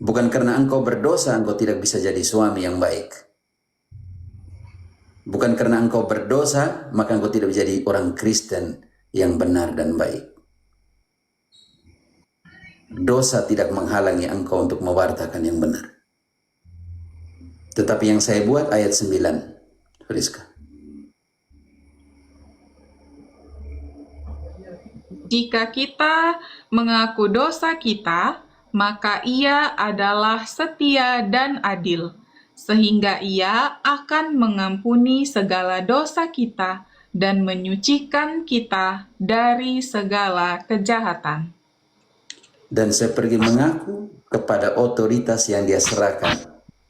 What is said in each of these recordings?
Bukan karena engkau berdosa, engkau tidak bisa jadi suami yang baik. Bukan karena engkau berdosa, maka engkau tidak menjadi orang Kristen yang benar dan baik. Dosa tidak menghalangi engkau untuk mewartakan yang benar. Tetapi yang saya buat ayat 9, Friska. Jika kita mengaku dosa kita, maka Ia adalah setia dan adil, sehingga Ia akan mengampuni segala dosa kita dan menyucikan kita dari segala kejahatan. Dan saya pergi mengaku kepada otoritas yang dia serahkan,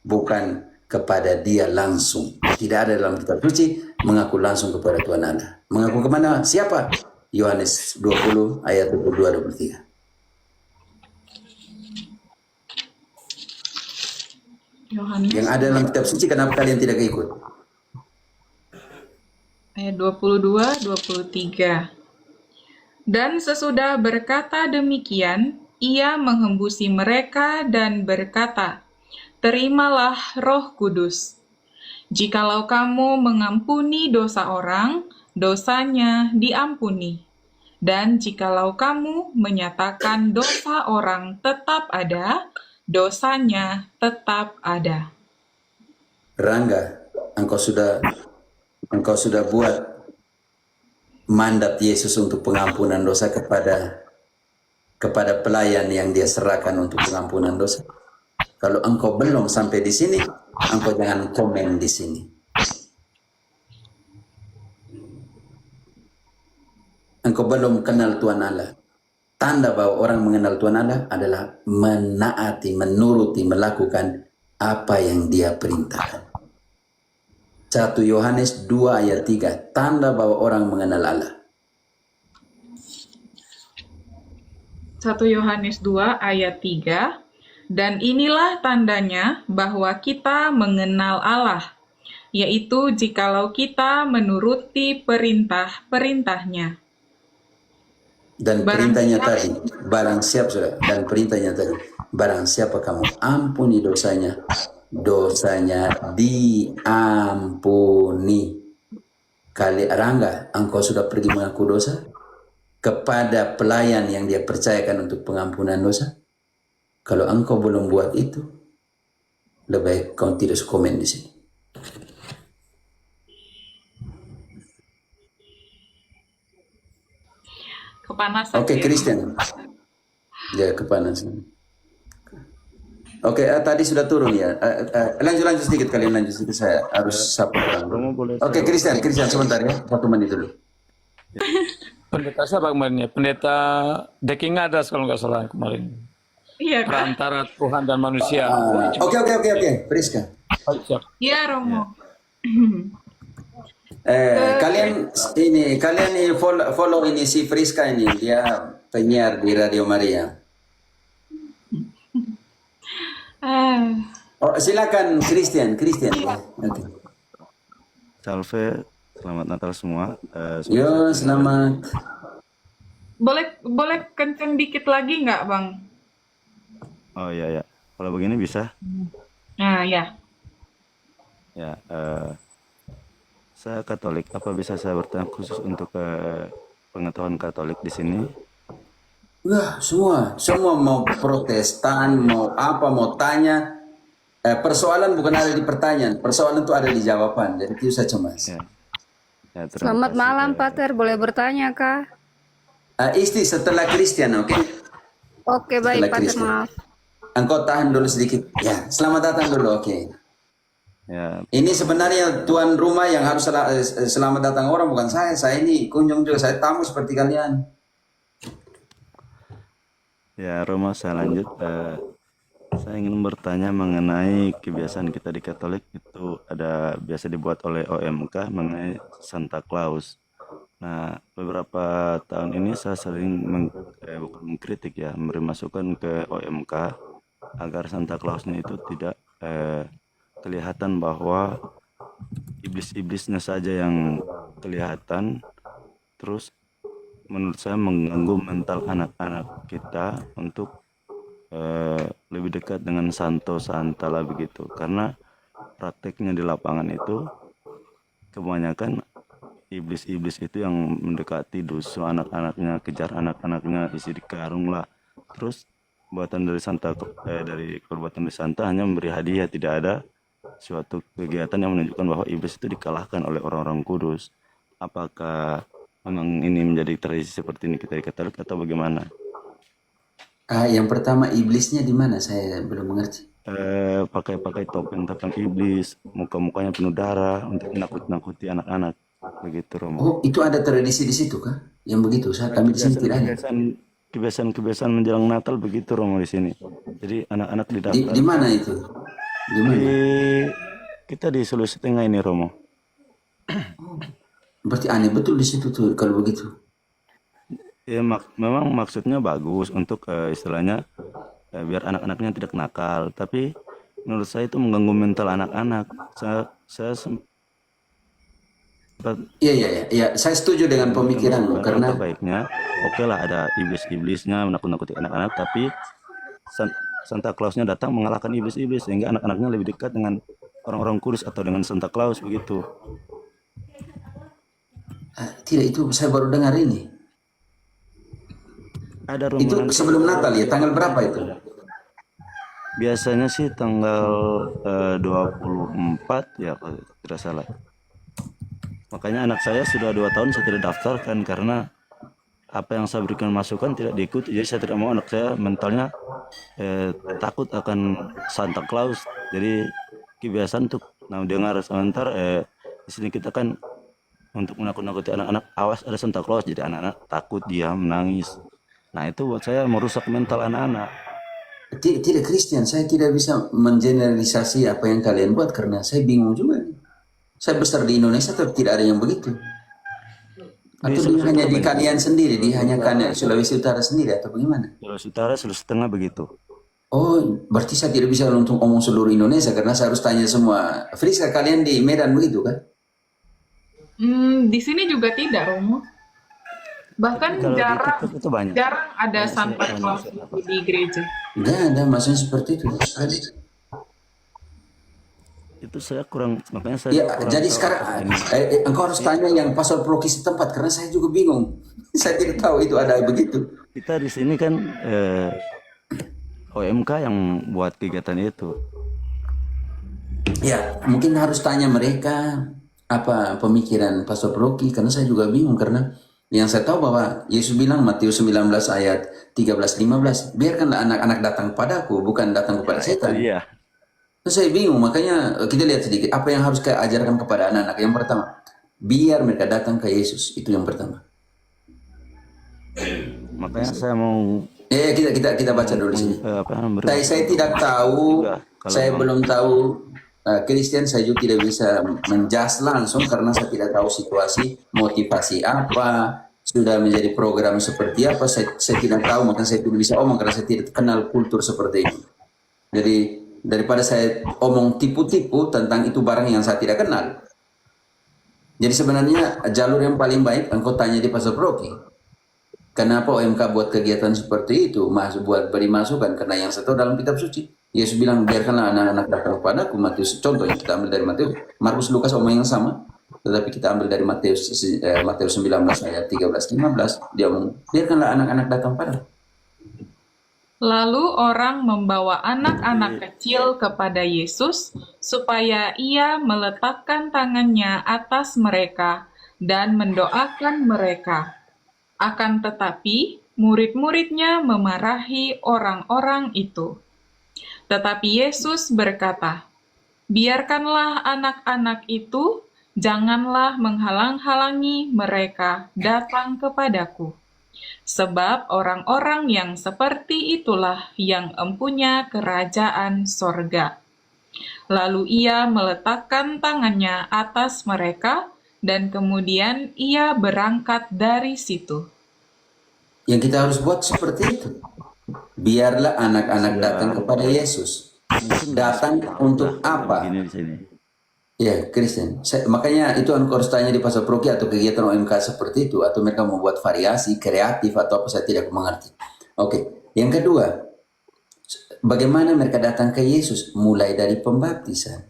bukan kepada dia langsung. Tidak ada dalam kitab suci mengaku langsung kepada Tuhan Allah. Mengaku kemana? Siapa? Yohanes 20 ayat 22-23. Yang ada dalam kitab suci, kenapa kalian tidak ikut? Ayat 22-23. Dan sesudah berkata demikian, Ia menghembusi mereka dan berkata, "Terimalah Roh Kudus. Jikalau kamu mengampuni dosa orang, dosanya diampuni. Dan jikalau kamu menyatakan dosa orang tetap ada, dosanya tetap ada." Rangga, engkau sudah buat mandat Yesus untuk pengampunan dosa kepada pelayan yang dia serahkan untuk pengampunan dosa. Kalau engkau belum sampai di sini, engkau jangan komen di sini. Engkau belum kenal Tuhan Allah. Tanda bahwa orang mengenal Tuhan Allah adalah menaati, menuruti, melakukan apa yang dia perintahkan. 1 Yohanes 2 ayat 3, tanda bahwa orang mengenal Allah. 1 Yohanes 2 ayat 3, dan inilah tandanya bahwa kita mengenal Allah, yaitu jikalau kita menuruti perintah-perintahnya. Dan perintahnya tadi, barang siapa sudah, dan perintahnya tadi, barang siapa kamu ampuni dosanya, dosanya diampuni. Kali Rangga, engkau sudah pergi mengaku dosa kepada pelayan yang dia percayakan untuk pengampunan dosa? Kalau engkau belum buat itu, lebih baik kau tidak komen di sini. Kepanasan. Oke, Christian. Ya, kepanasan. Oke, tadi sudah turun ya. Lanjut sedikit, kalian lanjut sedikit, saya harus sapa. Oke, Christian sebentar ya, 1 menit dulu. Pendeta siapa kemarin ya? Pendeta Deking ada kalau nggak salah kemarin. Iya, Kak. Perantara Tuhan dan manusia. Oke, Priska. Iya, Romo. Kalian ini follow ini si Friska ini, dia penyiar di Radio Maria. Silakan Christian. Ya. Okay. Salve, selamat Natal semua. Yo, selamat. Boleh kenceng dikit lagi nggak, Bang? Oh iya. Kalau begini bisa? Nah, ya. Ya, saya Katolik. Apa bisa saya bertanya khusus untuk pengetahuan Katolik di sini? Wah, semua mau Protestan, mau apa, mau tanya. Persoalan bukan ada di pertanyaan, persoalan itu ada di jawaban. Jadi itu saja, Mas. Ya, Selamat malam, Pater. Boleh bertanya, Kak? Isti setelah Christian, oke? Oke, baik, Pater. Christian. Maaf. Engkau tahan dulu sedikit. Ya, selamat datang dulu, oke. Ya. Ini sebenarnya tuan rumah yang harus selamat datang orang, bukan saya. Saya ini kunjung juga, saya tamu seperti kalian. Ya, Roma, saya lanjut. Saya ingin bertanya mengenai kebiasaan kita di Katolik itu ada biasa dibuat oleh OMK mengenai Santa Claus. Nah, beberapa tahun ini saya sering bukan mengkritik ya, memberi masukan ke OMK agar Santa Clausnya itu tidak kelihatan bahwa iblis-iblisnya saja yang kelihatan, terus menurut saya mengganggu mental anak-anak kita untuk lebih dekat dengan Santo Santa lah begitu, karena prakteknya di lapangan itu kebanyakan iblis-iblis itu yang mendekati dusu anak-anaknya, kejar anak-anaknya, isi di karung lah. Terus buatan dari dari perbuatan dari Santa hanya memberi hadiah, tidak ada suatu kegiatan yang menunjukkan bahwa iblis itu dikalahkan oleh orang-orang kudus. Apakah memang ini menjadi tradisi seperti ini kita di Katolik atau bagaimana? Yang pertama iblisnya di mana? Saya belum mengerti. Pakai topeng iblis, muka-mukanya penuh darah untuk menakut-nakuti anak-anak, begitu Romo. Oh, itu ada tradisi di situ kah? Yang begitu? Kami di sini tidak ada. Kebiasaan menjelang Natal begitu Romo di sini. Jadi anak-anak Di didaftar. mana itu? Di mana? Kita di Sulawesi Tengah ini Romo. Berarti aneh betul di situ tuh kalau begitu. Ya, memang maksudnya bagus untuk istilahnya biar anak-anaknya tidak nakal, tapi menurut saya itu mengganggu mental anak-anak. Saya sempat Iya. Saya setuju dengan pemikiranmu karena baiknya oke lah ada iblis-iblisnya menakut-nakuti anak-anak, tapi Santa Clausnya datang mengalahkan iblis-iblis sehingga anak-anaknya lebih dekat dengan orang-orang kudus atau dengan Santa Claus begitu. tidak, itu saya baru dengar ini. Ada Itu rombongan sebelum Natal ya, tanggal berapa itu? biasanya sih tanggal 24 ya kalau tidak salah. Makanya anak saya sudah 2 tahun saya tidak daftarkan karena apa yang saya berikan masukan tidak diikuti. Jadi saya tidak mau anak saya mentalnya takut akan Santa Claus. Jadi kebiasaan untuk dengar sebentar di sini kita kan untuk menakut-nakuti anak-anak, awas ada Santa Claus, jadi anak-anak takut, diam, menangis. Nah itu buat saya merusak mental anak-anak. Tidak Kristen, saya tidak bisa mengeneralisasi apa yang kalian buat karena saya bingung juga. Saya besar di Indonesia tapi tidak ada yang begitu. Atau dia hanya di kalian sendiri, hanya kalian Sulawesi Utara sendiri atau bagaimana? Sulawesi Utara, Sulawesi Tengah begitu. Oh, berarti saya tidak bisa untuk ngomong seluruh Indonesia karena saya harus tanya semua. Friska, kalian di Medan begitu kan? Di sini juga tidak, Romo. Bahkan Kalau di jarang TikTok itu banyak. ada Santa Claus itu di gereja. Enggak ada, maksudnya seperti itu. Ada. Itu saya kurang, makanya saya Ya, kurang jadi tahu sekarang apakah ini. engkau harus tanya yang pastor Proki setempat karena saya juga bingung. Saya tidak tahu itu ada begitu. Kita di sini kan OMK yang buat kegiatan itu. Ya, mungkin harus tanya mereka apa pemikiran pastor Proki karena saya juga bingung karena yang saya tahu bahwa Yesus bilang Matius 19 ayat 13-15, biarkanlah anak-anak datang padaku, bukan datang kepada setan. Iya. Terus saya bingung, makanya kita lihat sedikit apa yang harus kita ajarkan kepada anak-anak. Yang pertama, biar mereka datang ke Yesus, itu yang pertama. Makanya saya mau Kita baca dulu di sini. Saya tidak tahu, saya belum tahu Kristen, saya juga tidak bisa menjas langsung karena saya tidak tahu situasi, motivasi apa, sudah menjadi program seperti apa, saya tidak tahu, makanya saya tidak bisa omong karena saya tidak kenal kultur seperti ini. Jadi daripada saya omong tipu-tipu tentang itu barang yang saya tidak kenal. Jadi sebenarnya jalur yang paling baik engkau tanya di Pastor Proki. Kenapa OMK buat kegiatan seperti itu? Buat beri masukan karena yang saya tahu dalam kitab suci. Yesus bilang biarkanlah anak-anak datang kepadaku. Matius, contohnya kita ambil dari Matius. Markus, Lukas omong yang sama. Tetapi kita ambil dari Matius 19 ayat 13-15. Dia omong biarkanlah anak-anak datang padaku. Lalu orang membawa anak-anak kecil kepada Yesus supaya ia meletakkan tangannya atas mereka dan mendoakan mereka. Akan tetapi murid-muridnya memarahi orang-orang itu. Tetapi Yesus berkata, "Biarkanlah anak-anak itu, janganlah menghalang-halangi mereka datang kepadaku. Sebab orang-orang yang seperti itulah yang empunya kerajaan sorga." Lalu ia meletakkan tangannya atas mereka, dan kemudian ia berangkat dari situ. Yang kita harus buat seperti itu. Biarlah anak-anak datang kepada Yesus. Datang untuk apa? Begini di sini. Ya, Kristen. Makanya itu engkau harus tanya di Pastor Proki atau kegiatan OMK seperti itu, atau mereka membuat variasi kreatif atau apa, saya tidak mengerti. Oke. Yang kedua, Bagaimana mereka datang ke Yesus? Mulai dari pembaptisan.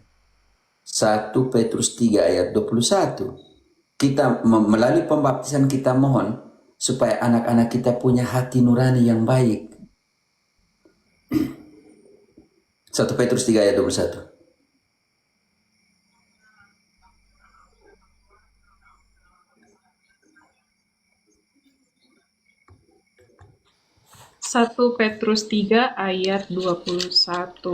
1 Petrus 3 ayat 21. Kita melalui pembaptisan kita mohon supaya anak-anak kita punya hati nurani yang baik. 1 Petrus 3 ayat 21. 1 Petrus 3 ayat 21.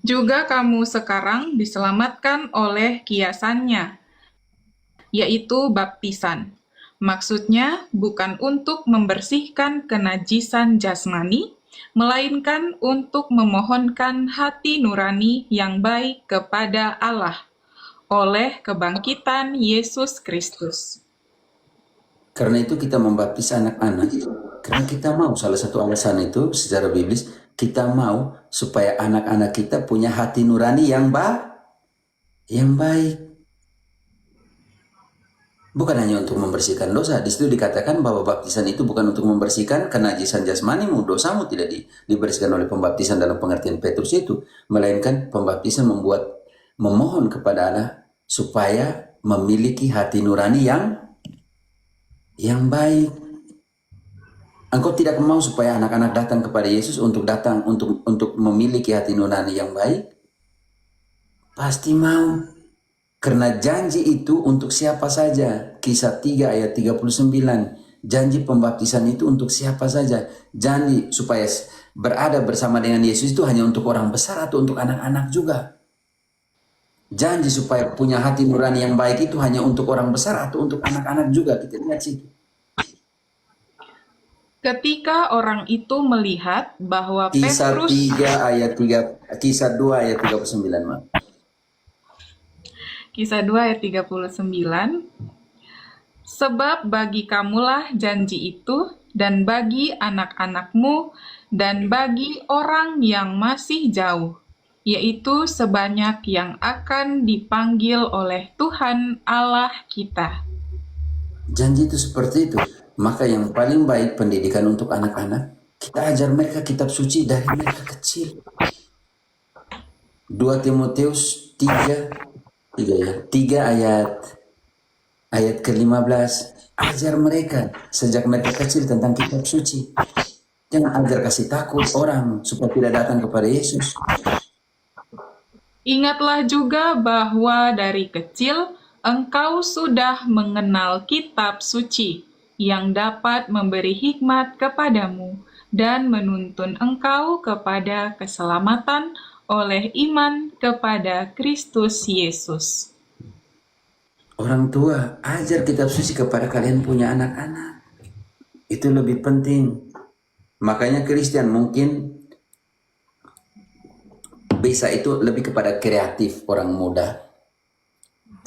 Juga kamu sekarang diselamatkan oleh kiasannya, yaitu baptisan. Maksudnya bukan untuk membersihkan kenajisan jasmani, melainkan untuk memohonkan hati nurani yang baik kepada Allah oleh kebangkitan Yesus Kristus. Karena itu kita membaptis anak-anak. Karena kita mau, salah satu alasan itu secara biblis, kita mau supaya anak-anak kita punya hati nurani yang baik. Bukan hanya untuk membersihkan dosa. Di situ dikatakan bahwa baptisan itu bukan untuk membersihkan kenajisan jasmanimu, dosamu tidak dibersihkan oleh pembaptisan dalam pengertian Petrus itu, melainkan pembaptisan memohon kepada Allah supaya memiliki hati nurani yang baik. Engkau tidak mau supaya anak-anak datang kepada Yesus untuk memiliki hati nurani yang baik? Pasti mau. Karena janji itu untuk siapa saja. Kisah 3 ayat 39. Janji pembaptisan itu untuk siapa saja. Janji supaya berada bersama dengan Yesus itu hanya untuk orang besar atau untuk anak-anak juga. Janji supaya punya hati nurani yang baik itu hanya untuk orang besar atau untuk anak-anak juga. Kita lihat situ. Ketika orang itu melihat bahwa Kisah Petrus 3 ayat 3, Kisah 2 ayat 39, Mak. Kisah 2 ayat 39, sebab bagi kamulah janji itu, dan bagi anak-anakmu, dan bagi orang yang masih jauh, yaitu sebanyak yang akan dipanggil oleh Tuhan Allah kita. Janji itu seperti itu. Maka yang paling baik pendidikan untuk anak-anak, kita ajar mereka kitab suci dari mereka kecil. 2 Timotius 3 ayat ke-15. Ajar mereka sejak mereka kecil tentang kitab suci. Jangan ajar kasih takut orang supaya tidak datang kepada Yesus. Ingatlah juga bahwa dari kecil engkau sudah mengenal kitab suci yang dapat memberi hikmat kepadamu dan menuntun engkau kepada keselamatan oleh iman kepada Kristus Yesus. Orang tua, ajar kitab suci kepada kalian punya anak-anak. Itu lebih penting. Makanya Kristen mungkin bisa itu lebih kepada kreatif orang muda.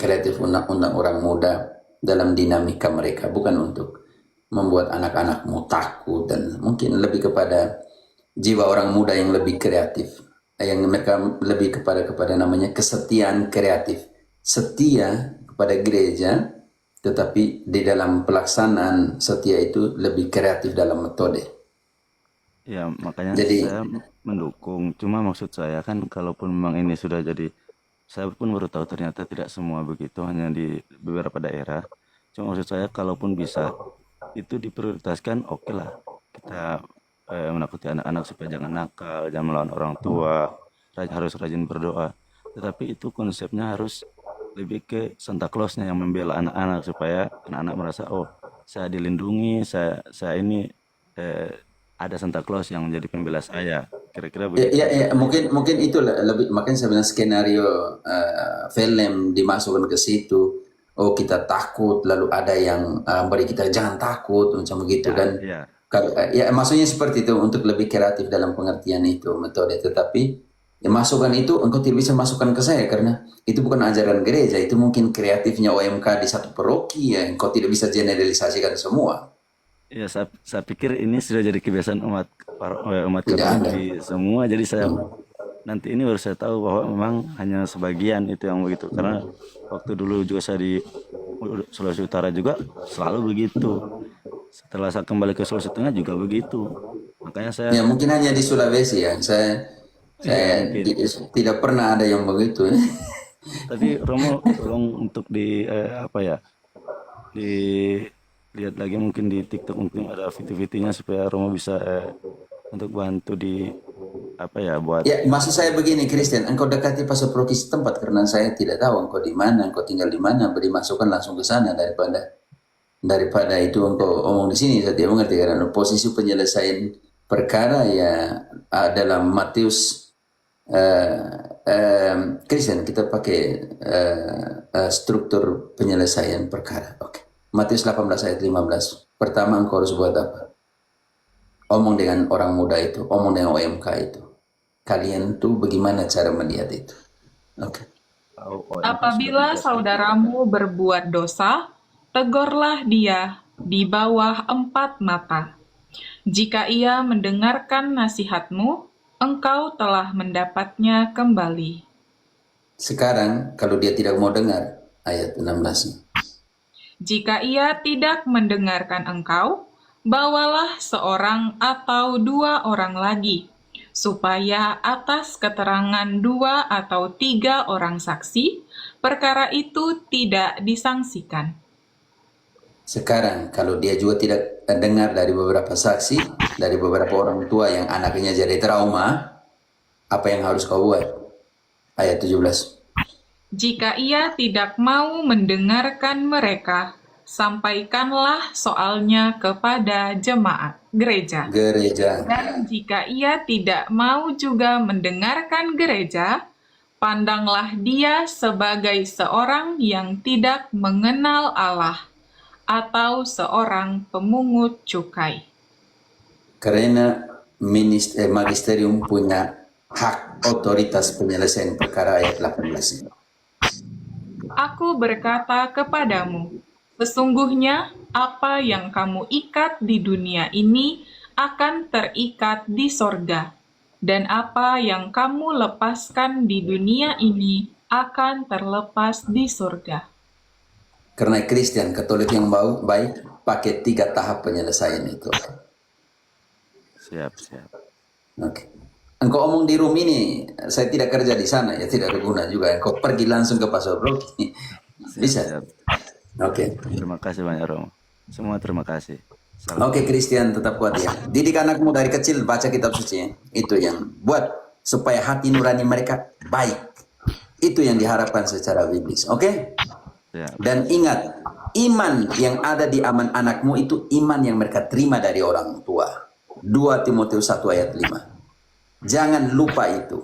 Kreatif undang-undang orang muda dalam dinamika mereka, bukan untuk membuat anak-anakmu takut, dan mungkin lebih kepada jiwa orang muda yang lebih kreatif, yang mereka lebih kepada namanya kesetiaan kreatif, setia kepada gereja, tetapi di dalam pelaksanaan setia itu lebih kreatif dalam metode. Ya, makanya Jadi saya mendukung. Cuma maksud saya kan, kalaupun memang ini sudah jadi, saya pun baru tahu ternyata tidak semua begitu, hanya di beberapa daerah. Cuma maksud saya, kalaupun bisa itu diprioritaskan, oke lah. Kita menakuti anak-anak supaya jangan nakal, jangan melawan orang tua, harus rajin berdoa. Tetapi itu konsepnya harus lebih ke Santa Claus-nya yang membela anak-anak, supaya anak-anak merasa, oh, saya dilindungi, saya ini ada Santa Claus yang menjadi pembela saya. Kira-kira begitu. ya, mungkin itu lebih, makanya saya bilang skenario film dimasukkan ke situ. Oh, kita takut, lalu ada yang beri kita jangan takut, macam begitu kan. Ya. Ya, maksudnya seperti itu, untuk lebih kreatif dalam pengertian itu metode. Tetapi ya, masukan itu engkau tidak bisa masukkan ke saya karena itu bukan ajaran gereja. Itu mungkin kreatifnya OMK di satu paroki, ya engkau tidak bisa generalisasikan semua. Ya, saya pikir ini sudah jadi kebiasaan umat Tidak Katolik ada. di semua. Jadi saya nanti ini baru saya tahu bahwa memang hanya sebagian itu yang begitu. Karena waktu dulu juga saya di Sulawesi Utara juga selalu begitu. Setelah saya kembali ke Sulawesi Tengah juga begitu. Makanya saya Ya mungkin hanya di Sulawesi ya. Saya mungkin. tidak pernah ada yang begitu. Tapi Romo tolong untuk di apa ya? Dilihat lagi mungkin di TikTok mungkin ada video-videonya supaya Romo bisa untuk bantu di apa ya buat Ya, maksud saya begini, Christian, engkau dekati Pastor Proki setempat karena saya tidak tahu engkau di mana, engkau tinggal di mana, beri masukan langsung ke sana daripada itu engkau omong di sini. Saya tidak mengerti karena posisi penyelesaian perkara ya dalam Matius Christian kita pakai struktur penyelesaian perkara. Oke. Matius 18 ayat 15. Pertama engkau harus buat apa? Omong dengan orang muda itu, omong dengan OMK itu. Kalian tuh bagaimana cara melihat itu? Oke. Apabila saudaramu berbuat dosa, tegurlah dia di bawah 4 mata. Jika ia mendengarkan nasihatmu, engkau telah mendapatnya kembali. Sekarang kalau dia tidak mau dengar ayat 16. Jika ia tidak mendengarkan engkau, bawalah seorang atau 2 orang lagi, supaya atas keterangan 2 atau 3 orang saksi, perkara itu tidak disangsikan. Sekarang kalau dia juga tidak dengar dari beberapa saksi, dari beberapa orang tua yang anaknya jadi trauma, apa yang harus kau buat? Ayat 17. Jika ia tidak mau mendengarkan mereka, sampaikanlah soalnya kepada jemaat gereja. Dan jika ia tidak mau juga mendengarkan gereja, pandanglah dia sebagai seorang yang tidak mengenal Allah atau seorang pemungut cukai. Karena magisterium punya hak otoritas penyelesaian perkara ayat 18. Aku berkata kepadamu, sesungguhnya apa yang kamu ikat di dunia ini akan terikat di sorga, dan apa yang kamu lepaskan di dunia ini akan terlepas di sorga. Karena Kristen Katolik yang baik pakai 3 tahap penyelesaian itu. siap. Oke. Engkau omong di room ini, saya tidak kerja di sana, ya tidak ada guna juga. Engkau pergi langsung ke Pastor Proki. Bisa? Siap. Oke. Terima kasih banyak Romo. Semua terima kasih. Salam. Oke, Christian tetap kuat ya. Didik anakmu dari kecil baca kitab suci ya. Itu yang buat supaya hati nurani mereka baik. Itu yang diharapkan secara biblis. Oke? Siap. Dan ingat, iman yang ada di aman anakmu itu iman yang mereka terima dari orang tua. 2 Timotius 1 ayat 5. Jangan lupa itu.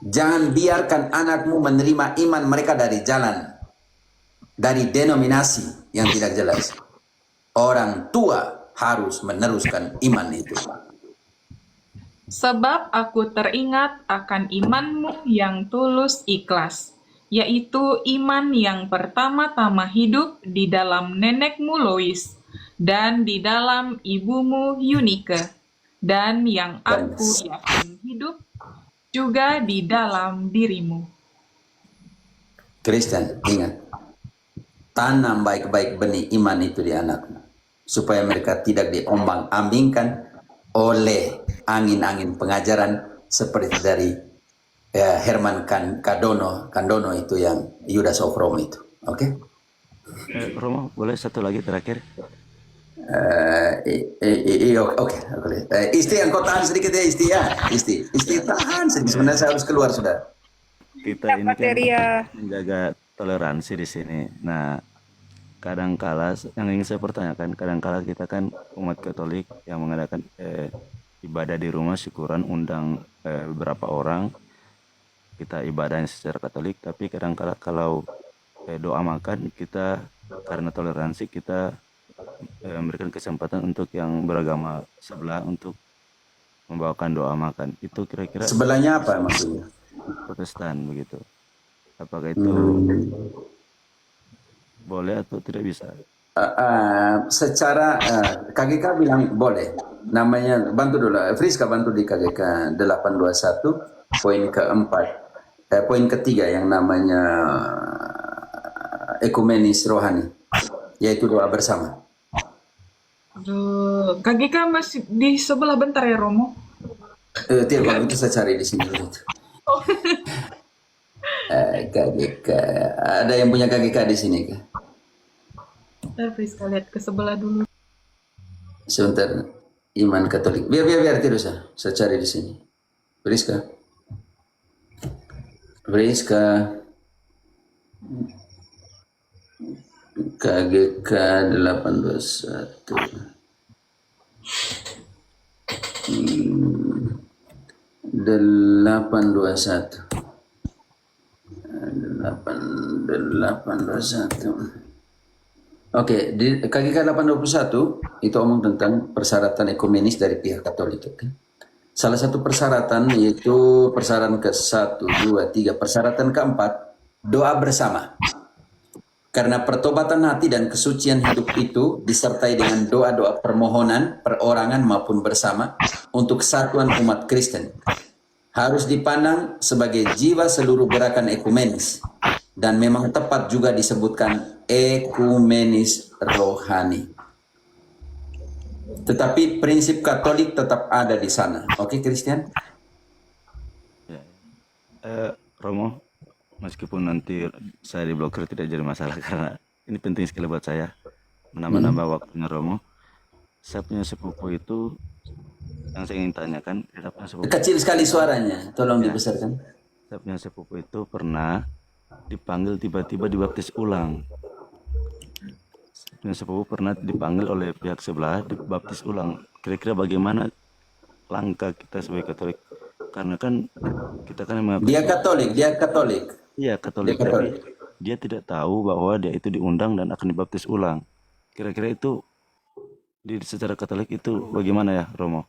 Jangan biarkan anakmu menerima iman mereka dari jalan, dari denominasi yang tidak jelas. Orang tua harus meneruskan iman itu. Sebab aku teringat akan imanmu yang tulus ikhlas, yaitu iman yang pertama-tama hidup di dalam nenekmu Lois dan di dalam ibumu Yunike, dan yang aku yakin hidup juga di dalam dirimu. Kristen, ingat. Tanam baik-baik benih iman itu di anakmu. Supaya mereka tidak diombang-ambingkan oleh angin-angin pengajaran seperti dari Herman Kandono itu yang Yudas of Rome itu. Oke? Romo, boleh satu lagi terakhir? Oke. Isti, engkau tahan sedikit ya, Isti ya. Isti tahan sedikit. Sebenarnya saya harus keluar sudah. Kita ini kan Materia. menjaga toleransi di sini. Nah, kadangkala yang ingin saya pertanyakan, kadangkala kita kan umat Katolik yang mengadakan ibadah di rumah syukuran, undang beberapa orang, kita ibadahnya secara Katolik, tapi kadangkala kalau doa makan kita karena toleransi kita memberikan kesempatan untuk yang beragama sebelah untuk membawakan doa makan. Itu kira-kira Sebelahnya apa maksudnya? Protestan begitu. Apakah itu boleh atau tidak bisa? Secara KGK bilang boleh. Namanya bantu dulu. Friska bantu di KGK 821 poin keempat. Poin ketiga yang namanya ekumenis rohani. yaitu doa bersama. Aduh, KGK masih di sebelah bentar ya, Romo. Tidak, kalau itu saya cari di sini dulu. KGK, ada yang punya KGK di sini kah? Bentar, Priska lihat ke sebelah dulu. Sebentar, iman Katolik. Biar tidak usah. Saya cari di sini. Priska. KGK 821. 821. 821. Oke, di KGK 821 itu omong tentang persyaratan ekumenis dari pihak Katolik. Oke. Salah satu persyaratan yaitu persyaratan ke-1, 2, 3. Persyaratan keempat, doa bersama. Karena pertobatan hati dan kesucian hidup itu disertai dengan doa-doa permohonan, perorangan maupun bersama untuk kesatuan umat Kristen. Harus dipandang sebagai jiwa seluruh gerakan ekumenis. Dan memang tepat juga disebutkan ekumenis rohani. Tetapi prinsip Katolik tetap ada di sana. Oke, Christian? Romo, meskipun nanti saya diblokir tidak jadi masalah karena ini penting sekali buat saya menambah-nambah waktunya Romo. Saya punya sepupu itu yang saya ingin tanyakan, saya punya sepupu, Kecil sekali suaranya, tolong dibesarkan. saya punya sepupu itu pernah dipanggil tiba-tiba dibaptis ulang. Saya punya sepupu pernah dipanggil oleh pihak sebelah dibaptis ulang. Kira-kira bagaimana langkah kita sebagai Katolik? Karena kan kita kan yang Dia Katolik. iya Katolik, tapi dia tidak tahu bahwa dia itu diundang dan akan dibaptis ulang. Kira-kira itu secara Katolik itu bagaimana ya, Romo?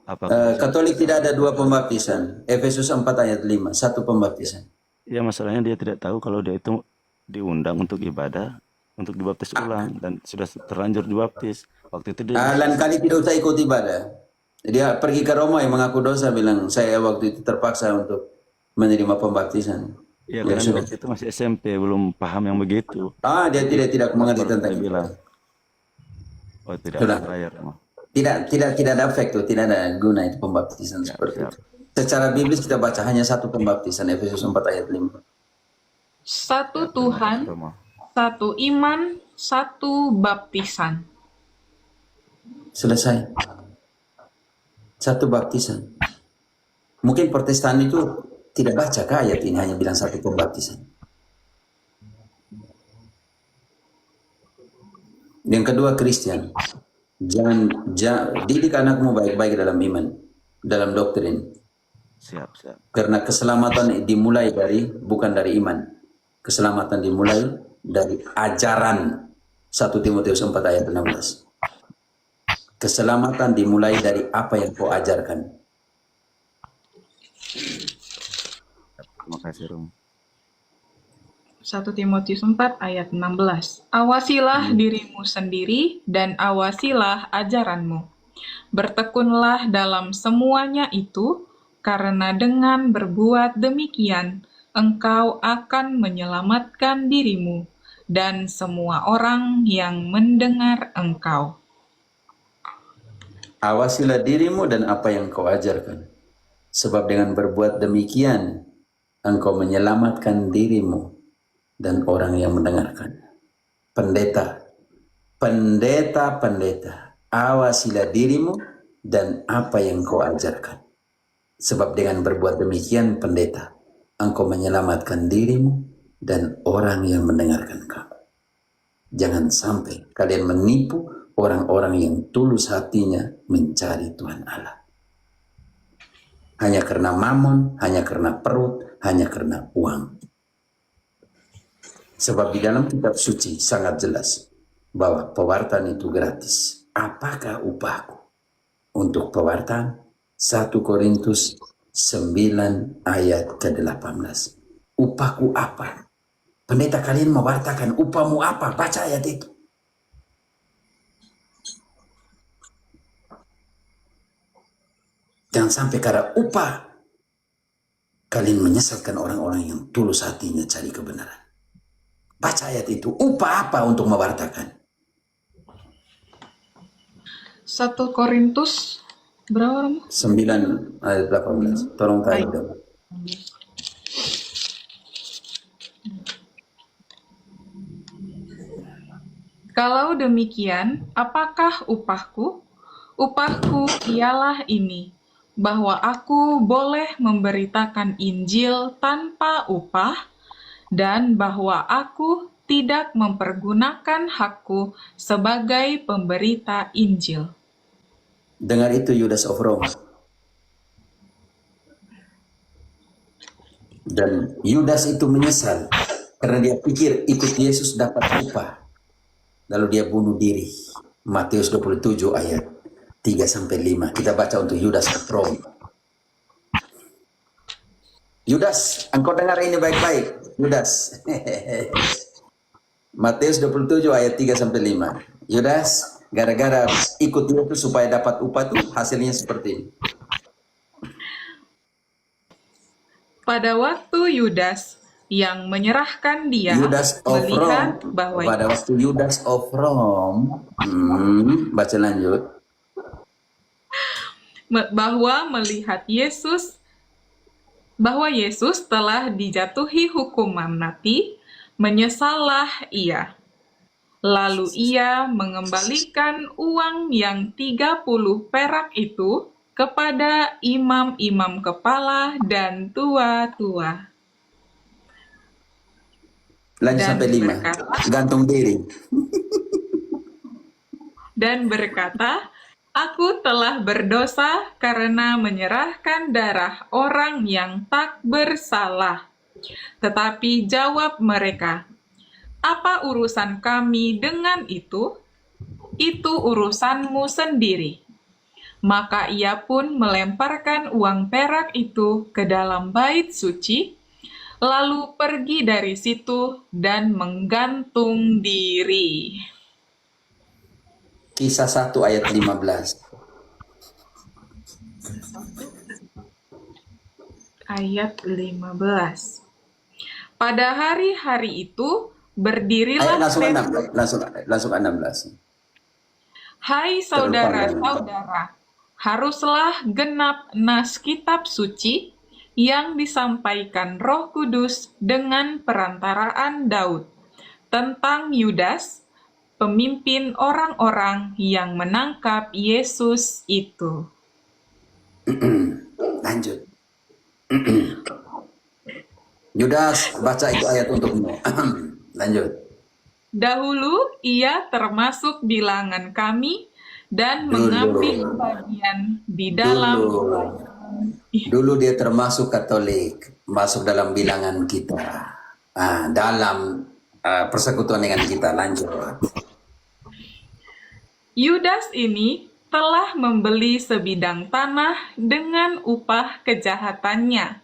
Apakah Katolik tidak ada dua pembaptisan. Efesus 4 ayat 5, satu pembaptisan. ya masalahnya dia tidak tahu kalau dia itu diundang untuk ibadah, untuk dibaptis ulang dan sudah terlanjur dibaptis. Waktu itu dia Lain kali tidak usah ikut ibadah. Dia pergi ke Roma yang mengaku dosa, bilang saya waktu itu terpaksa untuk menerima pembaptisan. ya Ya karena sudah. waktu itu masih SMP, belum paham yang begitu. Dia tidak mengerti Baru tentang saya itu. bilang, oh tidak Sudah. bayar, Romo. Tidak ada efek tuh, tidak ada guna itu pembaptisan seperti siap. itu. Secara biblis kita baca hanya satu pembaptisan, Efesus 4 ayat 5. Satu Tuhan, Romo. satu iman, satu baptisan. Selesai. Satu baptisan. Mungkin Protestan itu tidak baca ke ayat ini, hanya bilang satu pembaptisan. Yang kedua, Kristen. Jangan didik anakmu baik-baik dalam iman, dalam doktrin. Siap. Karena keselamatan dimulai bukan dari iman. Keselamatan dimulai dari ajaran. 1 Timotius 4 ayat 16. Keselamatan dimulai dari apa yang kau ajarkan. Terima kasih, Romo. 1 Timotius 4 ayat 16. Awasilah dirimu sendiri dan awasilah ajaranmu. Bertekunlah dalam semuanya itu, karena dengan berbuat demikian, engkau akan menyelamatkan dirimu dan semua orang yang mendengar engkau. Awasilah dirimu dan apa yang kau ajarkan. Sebab dengan berbuat demikian, engkau menyelamatkan dirimu dan orang yang mendengarkan. Pendeta, awasilah dirimu dan apa yang kau ajarkan. Sebab dengan berbuat demikian, pendeta, engkau menyelamatkan dirimu dan orang yang mendengarkan kamu. Jangan sampai kalian menipu orang-orang yang tulus hatinya mencari Tuhan Allah. Hanya karena mamon, hanya karena perut, hanya karena uang. Sebab di dalam kitab suci sangat jelas bahwa pewartaan itu gratis. Apakah upahku untuk pewartaan? 1 Korintus 9 ayat ke-18. Upahku apa? Pendeta, kalian mewartakan, upahmu apa? Baca ayat itu. Jangan sampai karena upah kalian menyesatkan orang-orang yang tulus hatinya cari kebenaran. Baca ayat itu. Upah apa untuk mewartakan? 1 Korintus berapa, Romo? 9 ayat 18. Tolong tarik dong. Kalau demikian, apakah upahku? Upahku ialah ini, bahwa aku boleh memberitakan Injil tanpa upah, dan bahwa aku tidak mempergunakan hakku sebagai pemberita Injil. Dengar itu Yudas of Rome. Dan Yudas itu menyesal karena dia pikir ikut Yesus dapat upah. Lalu dia bunuh diri. Matius 27 ayat 3-5. Kita baca untuk Yudas of Rome. Yudas, engkau dengar ini baik-baik. Yudas. Matius 27 ayat 3-5. Yudas, gara-gara ikut Yesus supaya dapat upah tuh hasilnya seperti ini. Pada waktu Yudas yang menyerahkan dia Yudas of melihat Rome. bahwa Pada waktu Yudas of Rome. Baca lanjut. melihat bahwa Yesus telah dijatuhi hukuman mati, menyesallah ia. Lalu ia mengembalikan uang yang 30 perak itu kepada imam-imam kepala dan tua-tua. Lanjut Dan sampai 5. berkata- Gantung diri. Dan berkata, "Aku telah berdosa karena menyerahkan darah orang yang tak bersalah." Tetapi jawab mereka, "Apa urusan kami dengan itu? Itu urusanmu sendiri." Maka ia pun melemparkan uang perak itu ke dalam bait suci, lalu pergi dari situ dan menggantung diri. Kisah 1 ayat 15. Ayat 15. Pada hari-hari itu Ayat berdirilah langsung Petrus. 16. Langsung 16. Hai saudara-saudara, haruslah genap nas kitab suci yang disampaikan Roh Kudus dengan perantaraan Daud tentang Yudas, pemimpin orang-orang yang menangkap Yesus itu. Lanjut. Yudas, baca itu ayat untukmu. Lanjut. Dahulu ia termasuk bilangan kami dan Dulu. mengambil bagian di dalam Dulu dia termasuk Katolik, masuk dalam bilangan kita. Dalam persekutuan dengan kita. Lanjut. Yudas ini telah membeli sebidang tanah dengan upah kejahatannya.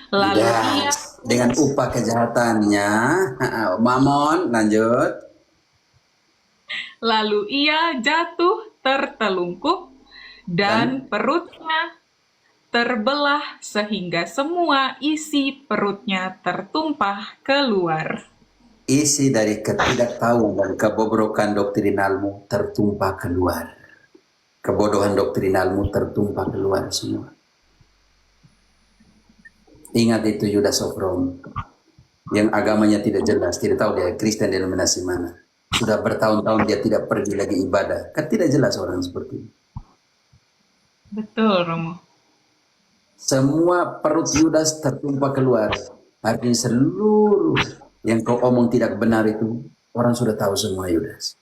Lalu ia Yudas, dengan upah kejahatannya, mamon, lanjut. Lalu ia jatuh tertelungkup dan perutnya terbelah sehingga semua isi perutnya tertumpah keluar. Isi dari ketidaktahuan dan kebobrokan doktrinalmu tertumpah keluar. Kebodohan doktrinalmu tertumpah keluar semua. Ingat itu Yudas of Rome, yang agamanya tidak jelas, tidak tahu dia Kristen denominasi mana. Sudah bertahun-tahun dia tidak pergi lagi ibadah. Kan tidak jelas orang seperti ini. Betul, Romo. Semua perut Yudas tertumpah keluar. Artinya seluruh yang kau omong tidak benar itu, orang sudah tahu semua Yudas.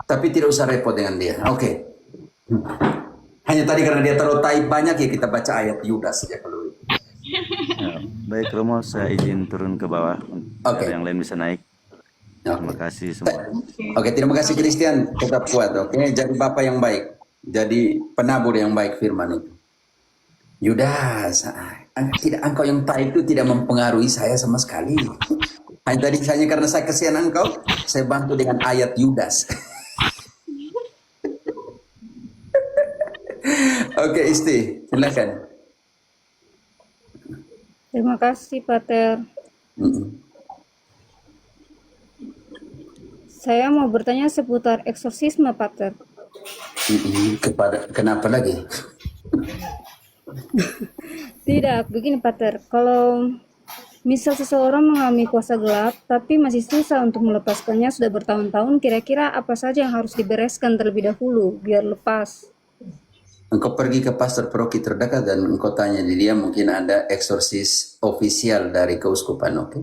Tapi tidak usah repot dengan dia. Oke. Hanya tadi karena dia terlalu taib banyak ya kita baca ayat Yudas saja kalau itu. Ya, baik Romo, saya izin turun ke bawah Oke. biar yang lain bisa naik. Terima kasih semua. Oke, terima kasih Christian. Tetap kuat, oke? Jadi bapak yang baik. Jadi penabur yang baik firman itu. Yudas, tidak, engkau yang taib itu tidak mempengaruhi saya sama sekali. Hanya tadi misalnya karena saya kasihan engkau, saya bantu dengan ayat Yudas. Oke, Isti, silakan. Terima kasih, Pater. Saya mau bertanya seputar eksorsisme, Pater. Kenapa lagi? Tidak, begini Pater. Kalau misal seseorang mengalami kuasa gelap, tapi masih susah untuk melepaskannya sudah bertahun-tahun, kira-kira apa saja yang harus dibereskan terlebih dahulu biar lepas? Engkau pergi ke pastor paroki terdekat dan engkau tanya di dia, mungkin ada eksorsis ofisial dari keuskupan, oke?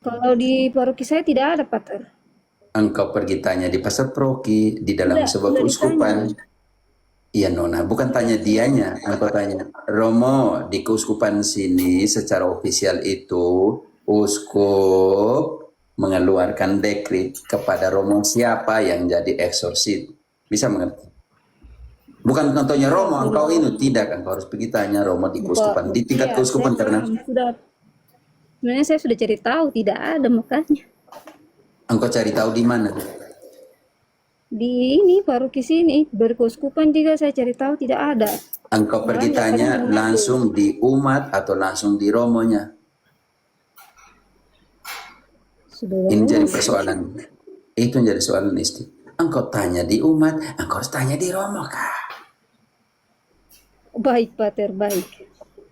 Kalau di paroki saya tidak ada, Pater. Engkau pergi tanya di pastor paroki, di dalam Sudah, sebuah sudah keuskupan. ditanya. Iya Nona, bukan tanya dianya, engkau tanya, Romo, di keuskupan sini secara ofisial itu, uskup mengeluarkan dekrit kepada Romo siapa yang jadi eksorsis. Bisa mengerti? Bukan contohnya Romo, engkau ini tidak, engkau harus pergi tanya Romo di keuskupan, di tingkat Iya, keuskupan saya karena paham. Sebenarnya saya sudah cari tahu, tidak ada makanya. engkau cari tahu di mana. Di ini paroki sini, berkeuskupan juga saya cari tahu tidak ada. Engkau pergi Makanya tanya kadang langsung di umat atau langsung di Romonya. sudah Ini jadi lulus. persoalan. Itu yang jadi soalan istri. Engkau tanya di umat, engkau harus tanya di Romo kah? Baik, Pater, baik.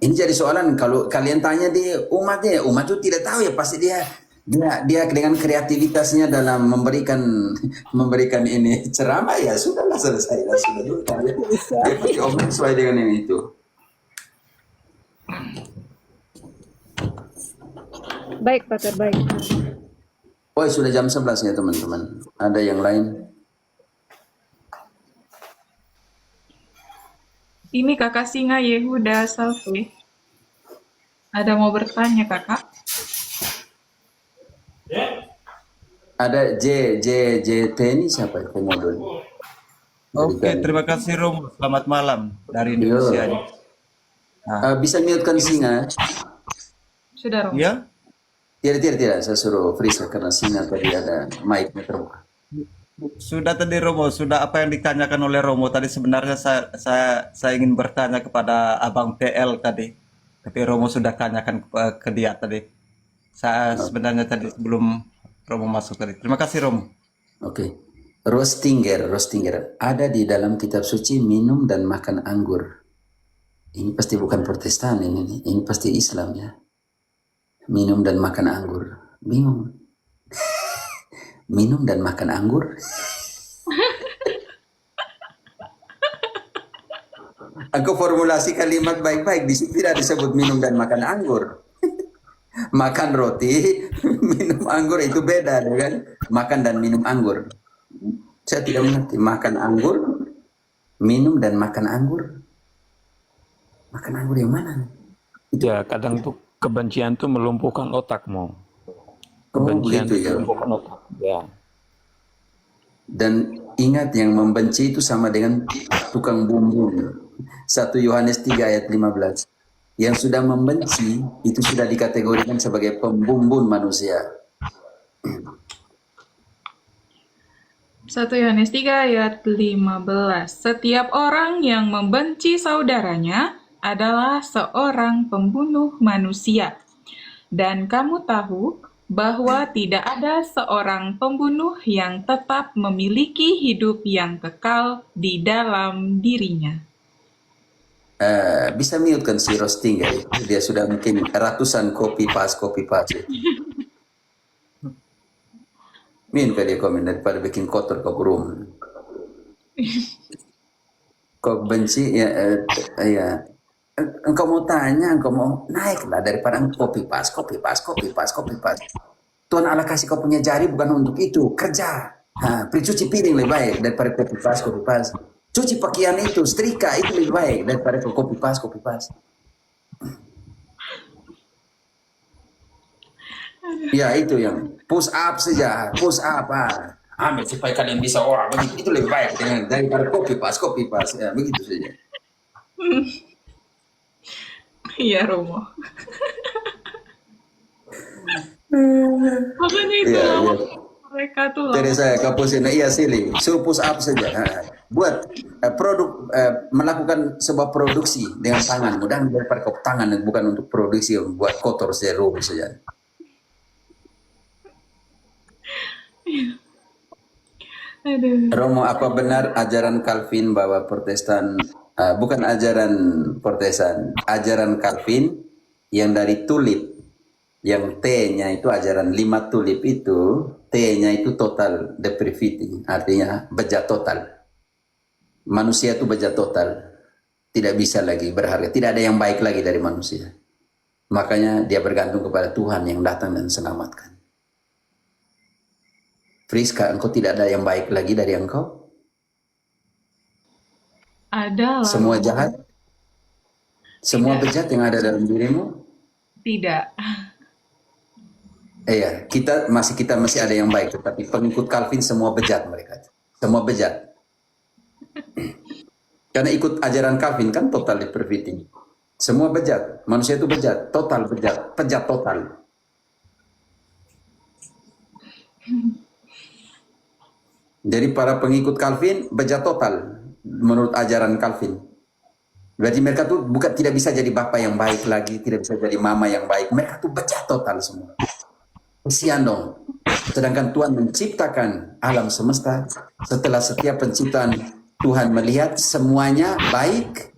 Ini jadi soalan kalau kalian tanya di umatnya, umat itu tidak tahu ya pasti dia dengan kreativitasnya dalam memberikan ini ceramah ya sudahlah selesai lah sudah. Dia pasti omong sesuai dengan ini itu. Baik, Pater, baik. Oh sudah jam 11 ya teman-teman. Ada yang lain? Ini kakak Singa Yehuda Salve. Ada mau bertanya kakak? Ada JT ini siapa ya komodo? Oke, terima kasih Rom. Selamat malam dari Indonesia. Bisa mute-kan singa? Sudah Romo. Ya, Tidak. Saya suruh freeze karena singa tadi ada mic-nya terbuka. sudah tadi Romo, sudah apa yang ditanyakan oleh Romo tadi sebenarnya saya ingin bertanya kepada Abang PL tadi. Tapi Romo sudah tanyakan ke dia tadi. Saya sebenarnya tadi sebelum Romo masuk tadi. Terima kasih Romo. Oke. Rostinger. Ada di dalam kitab suci minum dan makan anggur. Ini pasti bukan Protestan ini. Ini pasti Islam ya. Minum dan makan anggur. Bingung. Minum dan makan anggur. Aku formulasi kalimat baik-baik. Di situ tidak disebut minum dan makan anggur. Makan roti, minum anggur itu beda, kan? Makan dan minum anggur. Saya tidak mengerti. Makan anggur, minum dan makan anggur. Makan anggur yang mana? Ya, kadang tuh kebencian tuh melumpuhkan otakmu. Kebencian begitu ya. melumpuhkan otak. Ya. Dan ingat yang membenci itu sama dengan tukang bumbu. 1 Yohanes 3 ayat 15. Yang sudah membenci itu sudah dikategorikan sebagai pembumbun manusia. 1 Yohanes 3 ayat 15. Setiap orang yang membenci saudaranya adalah seorang pembunuh manusia. Dan kamu tahu bahwa tidak ada seorang pembunuh yang tetap memiliki hidup yang kekal di dalam dirinya. Bisa mute kan si Rostinger itu. Dia sudah mungkin ratusan copy paste. Min dia komen daripada bikin kotor ke room. Kok benci ya. Engkau mau tanya, engkau mau naik lah daripada copy paste. Tuhan Allah kasih kau punya jari bukan untuk itu, kerja. Cuci piring lebih baik daripada copy paste. Cuci pakaian itu, setrika itu lebih baik daripada copy paste. Ya itu yang push up saja, ambil supaya kalian bisa begitu itu lebih baik daripada copy paste ya, begitu saja. Iya, Romo. Makanya itu Iya. mereka tuh Dari saya kapusin, iya silly, suruh push up saja. Buat produk melakukan sebuah produksi dengan tangan, mudah daripada kau tangan bukan untuk produksi buat kotor serum saja. Aduh. Romo, apa benar ajaran Calvin bahwa Protestan, bukan ajaran Protestan, ajaran Calvin yang dari tulip, yang T-nya itu ajaran 5 tulip itu, T-nya itu total depravity, artinya bejat total. Manusia itu bejat total, tidak bisa lagi berharga, tidak ada yang baik lagi dari manusia. Makanya dia bergantung kepada Tuhan yang datang dan selamatkan. Friska, engkau tidak ada yang baik lagi dari engkau? Ada lah. Semua jahat? Semua Tidak. bejat yang ada dalam dirimu? Tidak. Iya, kita masih ada yang baik, tetapi pengikut Calvin semua bejat mereka. Semua bejat. Karena ikut ajaran Calvin kan total depravity. Semua bejat, manusia itu bejat, total bejat, bejat total. Jadi para pengikut Calvin bejat total menurut ajaran Calvin. Berarti mereka tuh bukan tidak bisa jadi bapak yang baik lagi, tidak bisa jadi mama yang baik. Mereka tuh bejat total semua. Kesian dong. Sedangkan Tuhan menciptakan alam semesta, setelah setiap penciptaan Tuhan melihat semuanya baik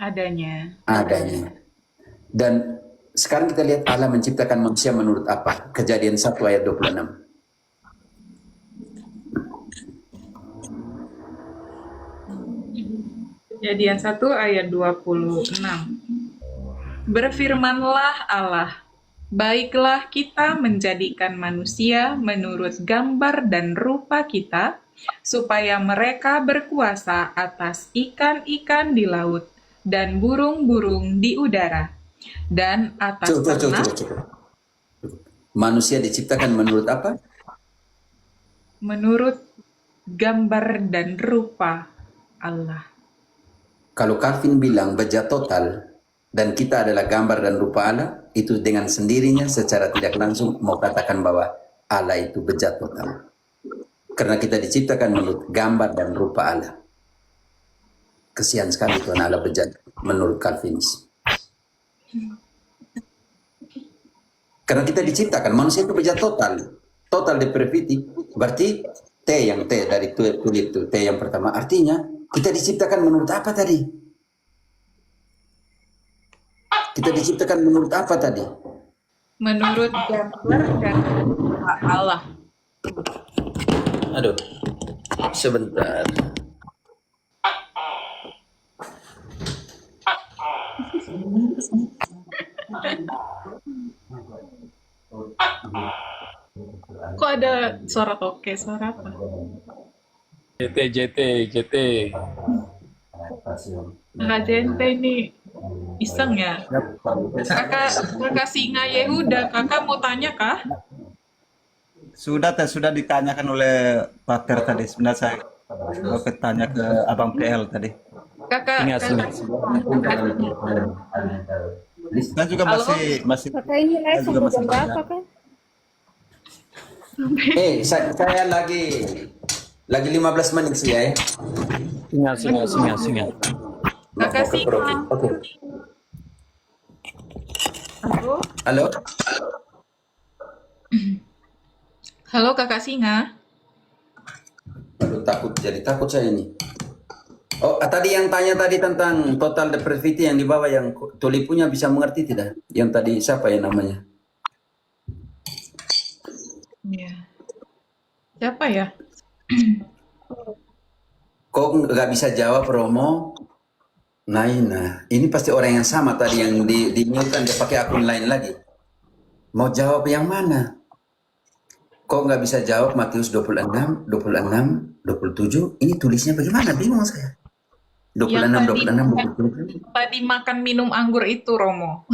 Adanya. Dan sekarang kita lihat Allah menciptakan manusia menurut apa? Kejadian 1 ayat 26. Kejadian 1 ayat 26. Berfirmanlah Allah, baiklah kita menjadikan manusia menurut gambar dan rupa kita, supaya mereka berkuasa atas ikan-ikan di laut dan burung-burung di udara, dan atas ternak. Cukup. Manusia diciptakan menurut apa? Menurut gambar dan rupa Allah. Kalau Calvin bilang bejat total dan kita adalah gambar dan rupa Allah, itu dengan sendirinya secara tidak langsung mau katakan bahwa Allah itu bejat total. Karena kita diciptakan menurut gambar dan rupa Allah. Kesian sekali Tuhan Allah bejat menurut Calvinis. Karena kita diciptakan, manusia itu bejat total. Total depravity. Berarti T dari tulip itu, T yang pertama. Artinya kita diciptakan menurut apa tadi? Kita diciptakan menurut apa tadi? Menurut gambar dan rupa Allah. Aduh, sebentar. Kok ada suara toke? Suara apa? JT. Kakak Jente ini iseng ya? Kakak Singa Yehuda, kakak mau tanya kah? Sudah ditanyakan oleh Pater tadi. Sebenarnya saya mau tanya ke Abang PL tadi. Kakak Saya juga masih Kakak ini live juga sampai masih jam berapa kan? Saya lagi 15 menit sih ya. Singa. Kakak Mau ke Singa. profil. Oke. Halo? Halo? Halo Kakak Singa. Aduh, takut saya ini. Oh, tadi yang tanya tadi tentang total depravity yang di bawah yang tulipunya bisa mengerti tidak? Yang tadi siapa ya namanya? Iya. Siapa ya? Kok nggak bisa jawab Romo? Nah, ini pasti orang yang sama tadi yang di-mute-kan dia pakai akun lain lagi. Mau jawab yang mana? Kok nggak bisa jawab Matius 26, 27? Ini tulisnya bagaimana? Bingung saya. 26, 27. Tadi makan minum anggur itu, Romo.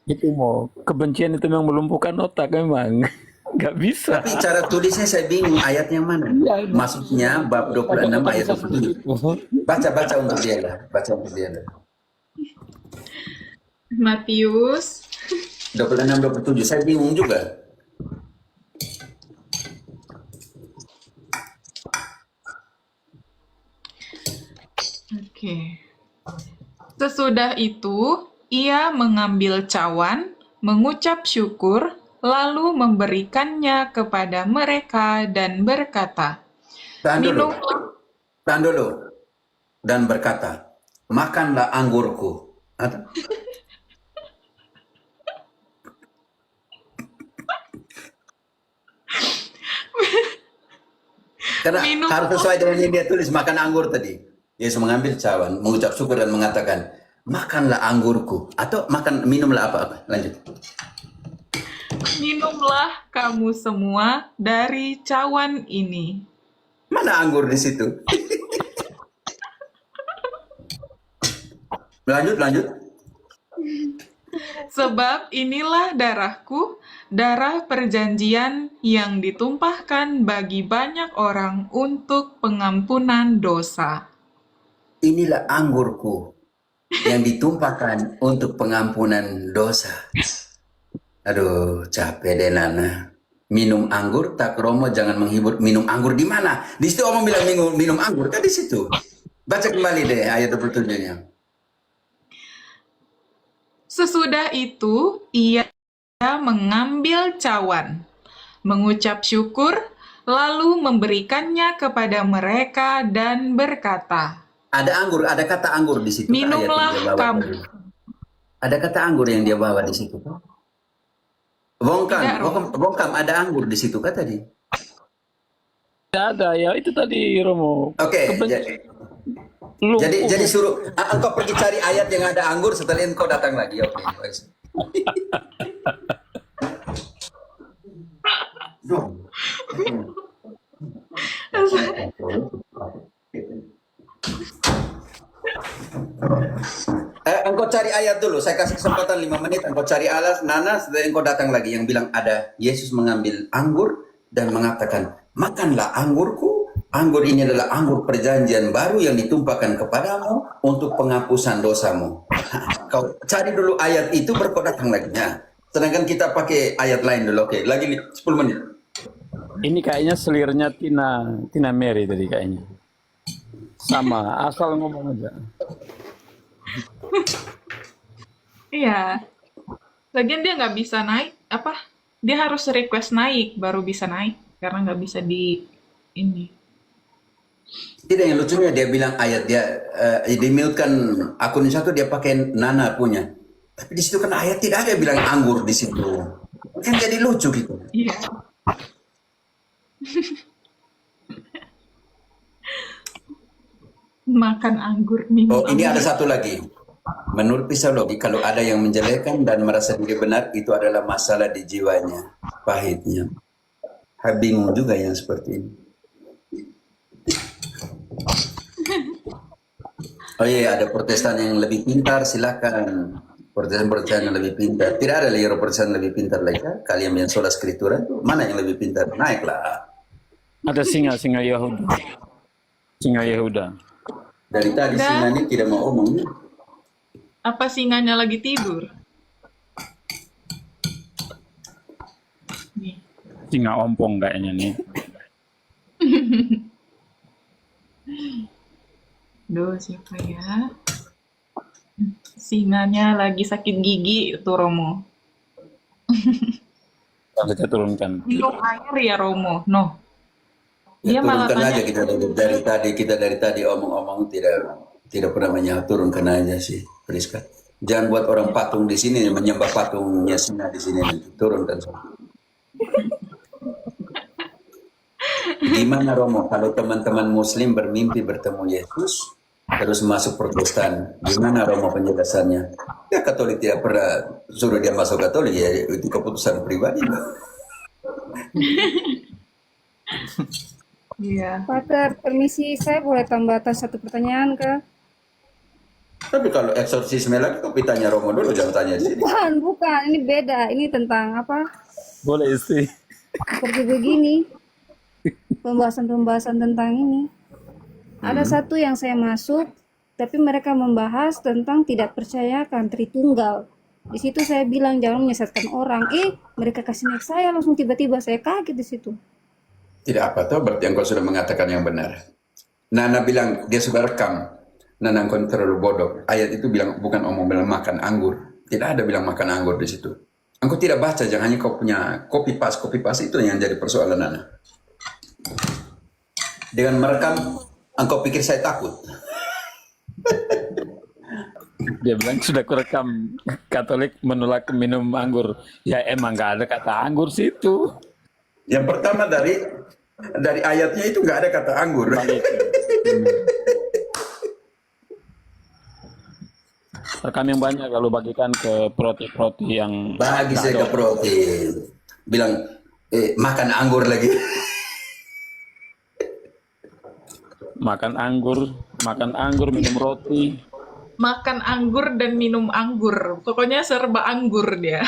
Itu mau kebencian itu memang melumpuhkan otak memang. Nggak bisa. Tapi cara tulisnya saya bingung ayat yang mana. Iya. Maksudnya bab 26 ayat 27. Baca untuk dia lah. Matius 26, 27. Saya bingung juga. Oke. Sesudah itu, ia mengambil cawan, mengucap syukur, lalu memberikannya kepada mereka dan berkata, Tahan dulu, Minumlah, tahan dulu. Dan berkata, makanlah anggurku. Karena minum, harus sesuai dengan yang dia tulis, makan anggur tadi. Yesus mengambil cawan, mengucap syukur dan mengatakan, makanlah anggurku. Atau minumlah apa-apa. Lanjut. minumlah kamu semua dari cawan ini. Mana anggur di situ? Lanjut. Sebab inilah darahku, darah perjanjian yang ditumpahkan bagi banyak orang untuk pengampunan dosa. Inilah anggurku yang ditumpahkan untuk pengampunan dosa. Aduh, capek deh Nana. Minum anggur, tak Romo jangan menghibur. Minum anggur di mana? Di situ Omong bilang minum anggur, kan di situ. Baca kembali deh ayat 27-nya. Sesudah itu, ia mengambil cawan, mengucap syukur, lalu memberikannya kepada mereka dan berkata, Ada anggur, ada kata anggur di situ. minumlah Ayat yang dia bawa kamu. tadi. Ada kata anggur yang dia bawa di situ. Tidak, Romo. Bongkam, ada anggur di situ kan tadi. Tidak ada ya, itu tadi Romo. Oke, jadi suruh engkau pergi cari ayat yang ada anggur, setelah engkau datang lagi. Oke. Engkau cari ayat dulu. Saya kasih kesempatan 5 menit. Engkau cari alas, Nana, setelah engkau datang lagi yang bilang ada Yesus mengambil anggur dan mengatakan, makanlah anggurku. Anggur ini adalah anggur perjanjian baru yang ditumpahkan kepadamu untuk penghapusan dosamu. Kau cari dulu ayat itu, baru kau datang lagi. Nah, sedangkan kita pakai ayat lain dulu. Oke, lagi 10 menit. Ini kayaknya selirnya Tina Mary tadi kayaknya. Sama, asal ngomong aja. Iya. Lagian dia nggak bisa naik, apa? Dia harus request naik, baru bisa naik. Karena nggak bisa di ini. Tidak, yang lucunya dia bilang ayat dia di-mute-kan akun satu, dia pakai Nana punya. Tapi di situ kan ayat tidak ada yang bilang anggur di situ. Kan jadi lucu gitu. Iya. Makan anggur, minum Oh, ini anggur. ada satu lagi. Menurut psikologi, kalau ada yang menjelekkan dan merasa diri benar, itu adalah masalah di jiwanya, pahitnya. Bingung juga yang seperti ini. Oh iya, ada Protestan yang lebih pintar, silakan. Protestan yang lebih pintar. Tidak ada lagi Protestan lebih pintar lagi. Kalian yang sola skriptura, mana yang lebih pintar? Naiklah. Ada singa Yehuda. Singa Yehuda. Dari tadi Dan- singa ini tidak mau omong. Apa singanya lagi tidur? Nih. Singa ompong kayaknya nih. Duh, siapa ya? Singanya lagi sakit gigi itu Romo. Langsung saya turunkan. Minum air ya Romo. No. Ya, Dia malah turunkan tanya, aja kita dari tadi omong-omong tidak pernah menyahut, turunkan aja sih, Priska. Jangan buat orang patung di sini menyembah patungnya singa di sini, turunkan. Gimana Romo kalau teman-teman Muslim bermimpi bertemu Yesus terus masuk Protestan? Gimana Romo penjelasannya? Ya Katolik tidak pernah suruh dia masuk Katolik, ya itu keputusan pribadi. iya. Pater, permisi, saya boleh tambah atas satu pertanyaan kah? Tapi kalau eksorsisme lagi, kau tanya Romo dulu, jangan tanya di sini. Bukan, ini beda. Ini tentang apa? Boleh istri. Seperti begini. Pembahasan-pembahasan tentang ini. Ada satu yang saya masuk, tapi mereka membahas tentang tidak percayakan Tritunggal. Di situ saya bilang jangan menyesatkan orang. Mereka kasih naik saya langsung tiba-tiba saya kaget di situ. Tidak apa tuh, berarti engkau sudah mengatakan yang benar. Nana bilang, dia sudah rekam. Nana engkau terlalu bodoh. Ayat itu bilang, bukan omong bilang makan anggur. Tidak ada bilang makan anggur di situ. Engkau tidak baca, jangan hanya kau punya copy paste itu yang jadi persoalan Nana. Dengan merekam, engkau pikir saya takut? Dia bilang sudah kurekam Katolik menolak minum anggur. Ya emang nggak ada kata anggur situ. Yang pertama dari ayatnya itu nggak ada kata anggur. Rekam yang banyak lalu bagikan ke proti-proti yang Bagi nggak saya ada. ke protein. Bilang, makan anggur lagi. Makan anggur, minum roti. Makan anggur dan minum anggur. Pokoknya serba anggur dia.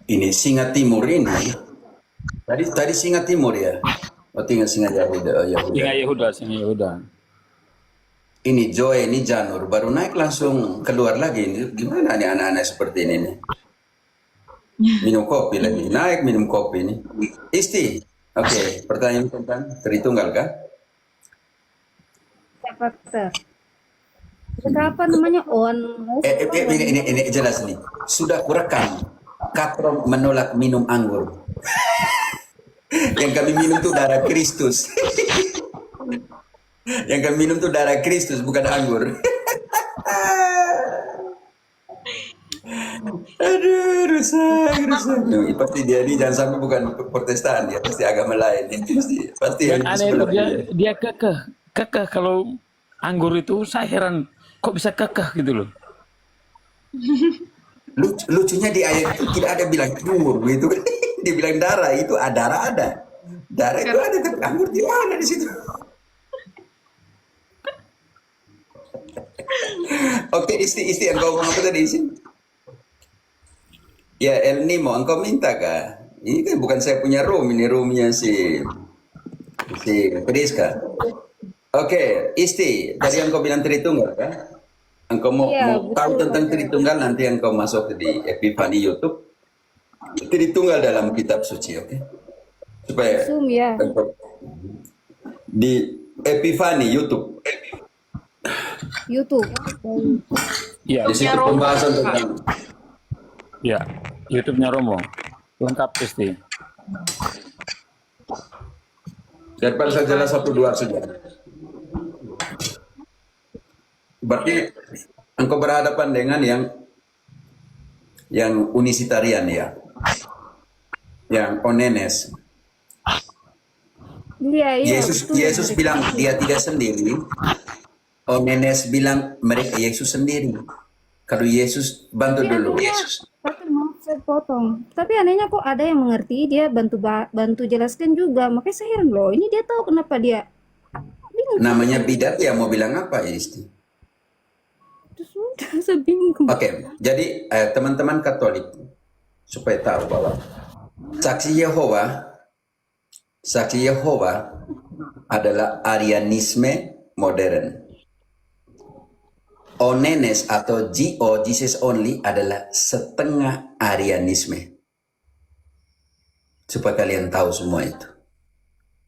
Ini singa timur ini. Tadi singa timur ya. Oh, tinggal singa Yahuda. Singa Yehuda. Ini Joy, ini Janur baru naik langsung keluar lagi. Ini gimana nih anak-anak seperti ini nih? Minum kopi lagi, naik minum kopi nih. Isti, oke. Pertanyaan tentang Tritunggal kah? Ya, Pater. Kita apa namanya? Ini jelas nih. Sudah kurekam. Katrom menolak minum anggur. Yang kami minum tuh darah Kristus. Yang kami minum tuh darah Kristus, bukan anggur. Aduh, rusak. Pasti dia ini jangan sampai bukan Protestan, dia pasti agama lain. Pasti Yang aneh itu sebelah dia kekeh kalau anggur itu saya heran kok bisa kekeh gitu loh. Lucunya di ayat itu tidak ada bilang anggur gitu. Dia bilang darah, itu darah ada. Darah itu ada, tapi anggur di mana di situ? Oke, Isti, engkau ngomong apa tadi Isti? Ya, El Nimo, engkau minta kah? Ini kan bukan saya punya room, ini roomnya si Priska. Oke, Isti, tadi engkau bilang Tritunggal kan? Engkau mau tahu betul, tentang Tritunggal, nanti engkau masuk di Epifani YouTube. Tritunggal dalam kitab suci, oke? Supaya Zoom ya. engkau di Epifani YouTube. YouTube. Iya, Di situ Romo, pembahasan Kak. tentang iya. YouTube-nya Romo. Lengkap pasti. daripada saya jelas satu dua saja. Berarti engkau berhadapan dengan yang unisitarian ya, yang onenes. Iya, betul. Yesus bilang dia tidak sendiri. Onenes bilang mereka Yesus sendiri. Kalau Yesus bantu Tapi dulu. anehnya, Pater, maaf saya potong. Tapi anehnya kok ada yang mengerti, dia bantu jelaskan juga. Makanya saya heran loh, ini dia tahu kenapa dia bingung. Namanya bidat ya, mau bilang apa ya Isti? Terus udah saya bingung. Oke, jadi teman-teman Katolik supaya tahu bahwa saksi Yehova adalah Arianisme modern. Onenes atau GO, Jesus Only, adalah setengah Arianisme. Supaya kalian tahu semua itu.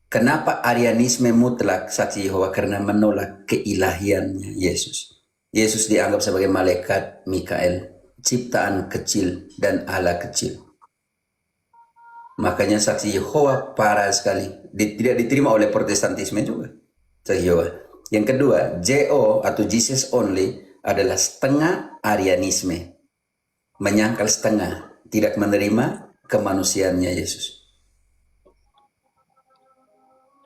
Kenapa Arianisme mutlak saksi Yehova? Karena menolak keilahiannya Yesus. Yesus dianggap sebagai malaikat Mikael, ciptaan kecil dan Allah kecil. Makanya saksi Yehova parah sekali. Tidak diterima oleh Protestantisme juga. Saksi Yehova. Yang kedua, JO atau Jesus Only adalah setengah Arianisme. Menyangkal setengah, tidak menerima kemanusiaannya Yesus.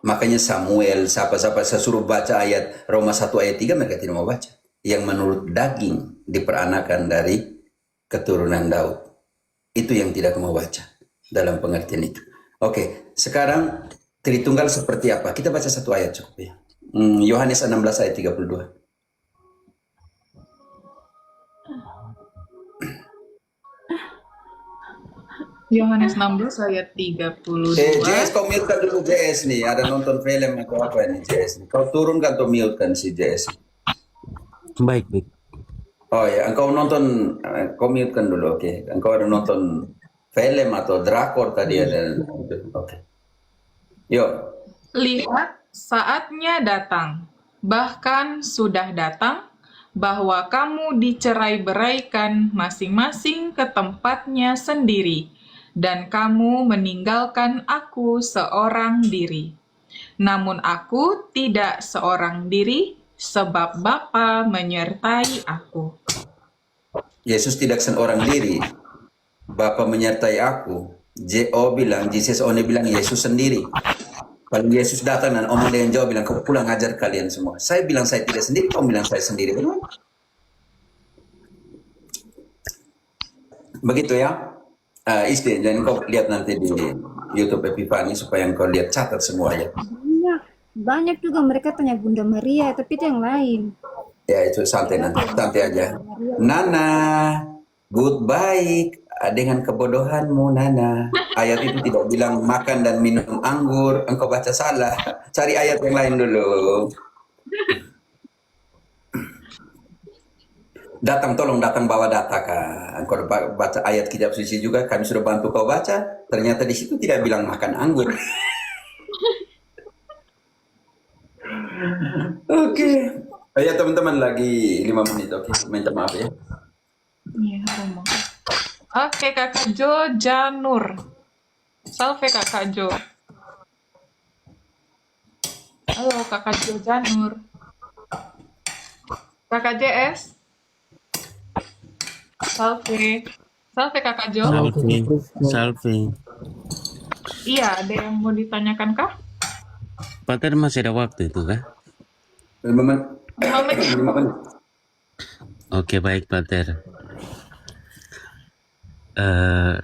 Makanya Samuel, siapa-siapa saya suruh baca ayat Roma 1 ayat 3, mereka tidak mau baca. Yang menurut daging diperanakan dari keturunan Daud. Itu yang tidak mau baca dalam pengertian itu. Oke, sekarang Tritunggal seperti apa? Kita baca satu ayat cukup ya. Yohanes 16 ayat 32. Yohanes 16 ayat 32. JS, kau mute-kan dulu JS nih. Ada nonton film atau apa ini JS? Kau turunkan atau mute-kan si JS? Baik. Oh ya, engkau nonton, kau mute-kan dulu, oke. Engkau ada nonton film atau drakor tadi ada. Oke. Yuk. Lihat, saatnya datang, bahkan sudah datang, bahwa kamu dicerai-beraikan masing-masing ke tempatnya sendiri, dan kamu meninggalkan aku seorang diri. Namun aku tidak seorang diri, sebab Bapa menyertai aku. Yesus tidak seorang diri. Bapa menyertai aku. Jesus bilang Yesus sendiri. Kalau Yesus datang dan omong dengan jawab bilang, kau pulang ajar kalian semua. Saya bilang saya tidak sendiri, kau bilang saya sendiri. Benar? Begitu ya. Isti, dan kau lihat nanti di YouTube Epifani supaya kau lihat catat semua ya. Banyak juga mereka tanya Bunda Maria, tapi itu yang lain. Ya itu santai nanti, santai aja. Nana, goodbye dengan kebodohanmu Nana. Ayat itu tidak bilang makan dan minum anggur, engkau baca salah. Cari ayat yang lain dulu. Tolong datang bawa data kak. Engkau baca ayat kitab suci juga, kami sudah bantu kau baca. Ternyata di situ tidak bilang makan anggur. Oke. Ya teman-teman lagi 5 menit. Oke, minta maaf ya. Iya, Romo. Oke, Kakak Jo Janur. Salve, Kakak Jo. Halo, Kakak Jo Janur. Kakak JS. Salve. Salve, Kakak Jo. Salve. Salve. Iya, ada yang mau ditanyakan kah? Pater masih ada waktu itu kah? 5 menit. 5 menit. 5 menit. Oke, baik Pater. Eh,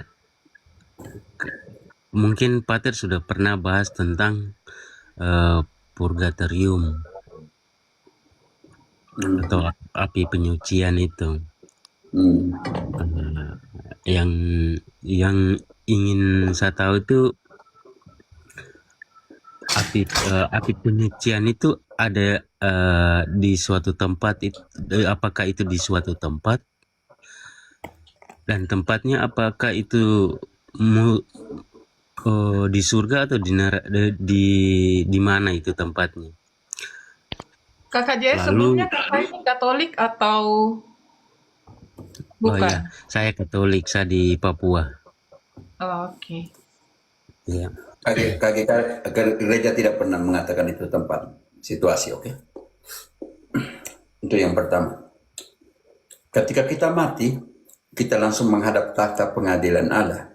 mungkin Pater sudah pernah bahas tentang purgatorium atau api penyucian itu. Yang ingin saya tahu itu api penyucian itu ada di suatu tempat apakah itu di suatu tempat, dan tempatnya apakah itu di surga atau di mana itu tempatnya? Kakak JS sebelumnya kakak ini Katolik atau bukan? Oh ya, saya Katolik, saya di Papua. Oh, oke. Ya. Gereja tidak pernah mengatakan itu tempat situasi, oke? Itu yang pertama. Ketika kita mati, kita langsung menghadap takhta pengadilan Allah.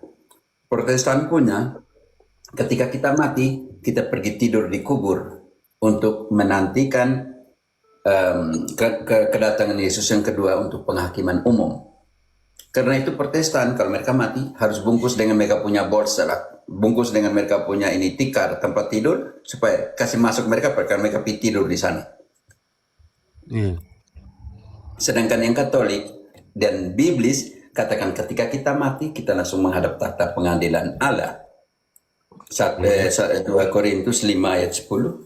Protestan punya, ketika kita mati, kita pergi tidur di kubur untuk menantikan kedatangan Yesus yang kedua untuk penghakiman umum. Karena itu Protestan kalau mereka mati harus bungkus dengan mereka punya borsa, bungkus dengan mereka punya ini tikar tempat tidur supaya kasih masuk mereka karena mereka pergi tidur di sana. Sedangkan yang Katolik dan Biblis katakan ketika kita mati kita langsung menghadap takhta pengadilan Allah. 2 Korintus 5 ayat 10.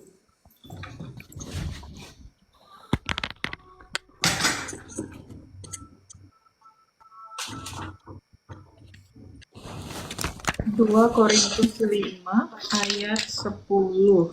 Dua Korintus 5 ayat 10.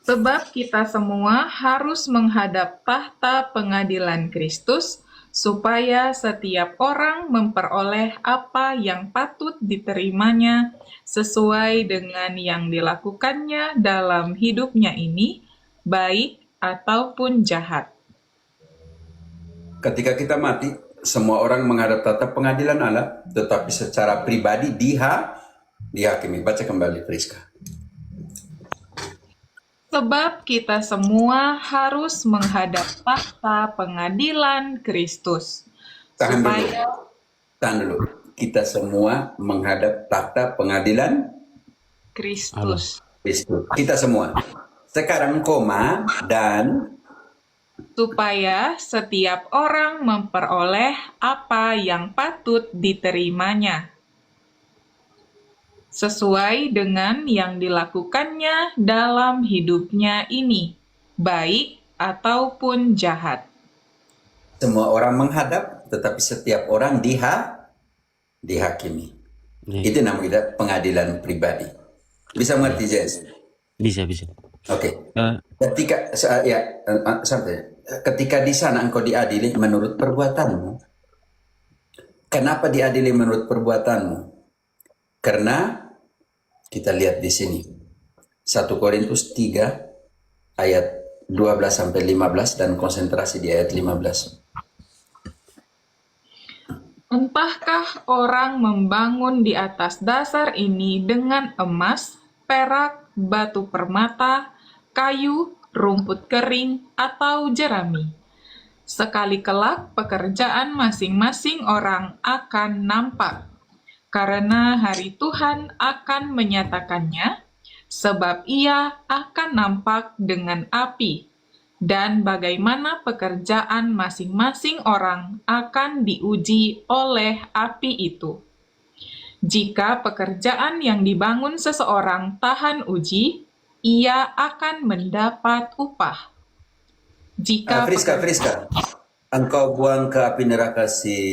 Sebab kita semua harus menghadap tahta pengadilan Kristus, supaya setiap orang memperoleh apa yang patut diterimanya sesuai dengan yang dilakukannya dalam hidupnya ini, baik ataupun jahat. Ketika kita mati, semua orang menghadap tahta pengadilan Allah, tetapi secara pribadi dihakimi. Baca kembali, Priska. Sebab kita semua harus menghadap tahta pengadilan Kristus. Tahan dulu. Kita semua menghadap tahta pengadilan Kristus. Kita semua. Sekarang koma dan supaya setiap orang memperoleh apa yang patut diterimanya sesuai dengan yang dilakukannya dalam hidupnya ini, baik ataupun jahat. Semua orang menghadap, tetapi setiap orang dihakimi. Itu namanya pengadilan pribadi. Bisa mengerti, Jess? Bisa. Oke. Ketika di sana engkau diadili menurut perbuatanmu, Kenapa diadili menurut perbuatanmu? Karena kita lihat di sini 1 Korintus 3 ayat 12 sampai 15 dan konsentrasi di ayat 15. Entahkah orang membangun di atas dasar ini dengan emas, perak, batu permata, kayu, rumput kering, atau jerami? Sekali kelak pekerjaan masing-masing orang akan nampak, karena hari Tuhan akan menyatakannya, sebab ia akan nampak dengan api, dan bagaimana pekerjaan masing-masing orang akan diuji oleh api itu. Jika pekerjaan yang dibangun seseorang tahan uji, ia akan mendapat upah. Jika Friska, engkau buang ke api neraka si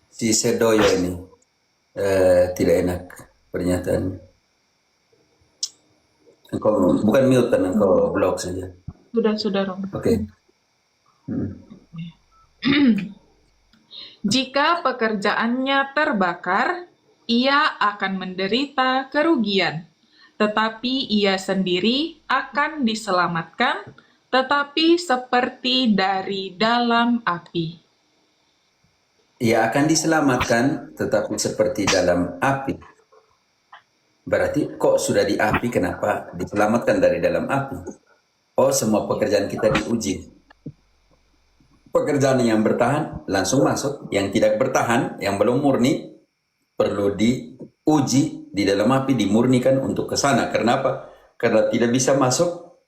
Sedoyo ini. Tidak enak pernyataannya. Engkau bukan mute, engkau block saja. sudah Rom. Oke. Jika pekerjaannya terbakar, ia akan menderita kerugian, tetapi ia sendiri akan diselamatkan, tetapi seperti dari dalam api. Ia akan diselamatkan, tetapi seperti dalam api. Berarti kok sudah di api, kenapa diselamatkan dari dalam api? Oh, semua pekerjaan kita diuji. Pekerjaan yang bertahan langsung masuk, yang tidak bertahan, yang belum murni, perlu diuji di dalam api, dimurnikan untuk ke sana. Kenapa? Karena tidak bisa masuk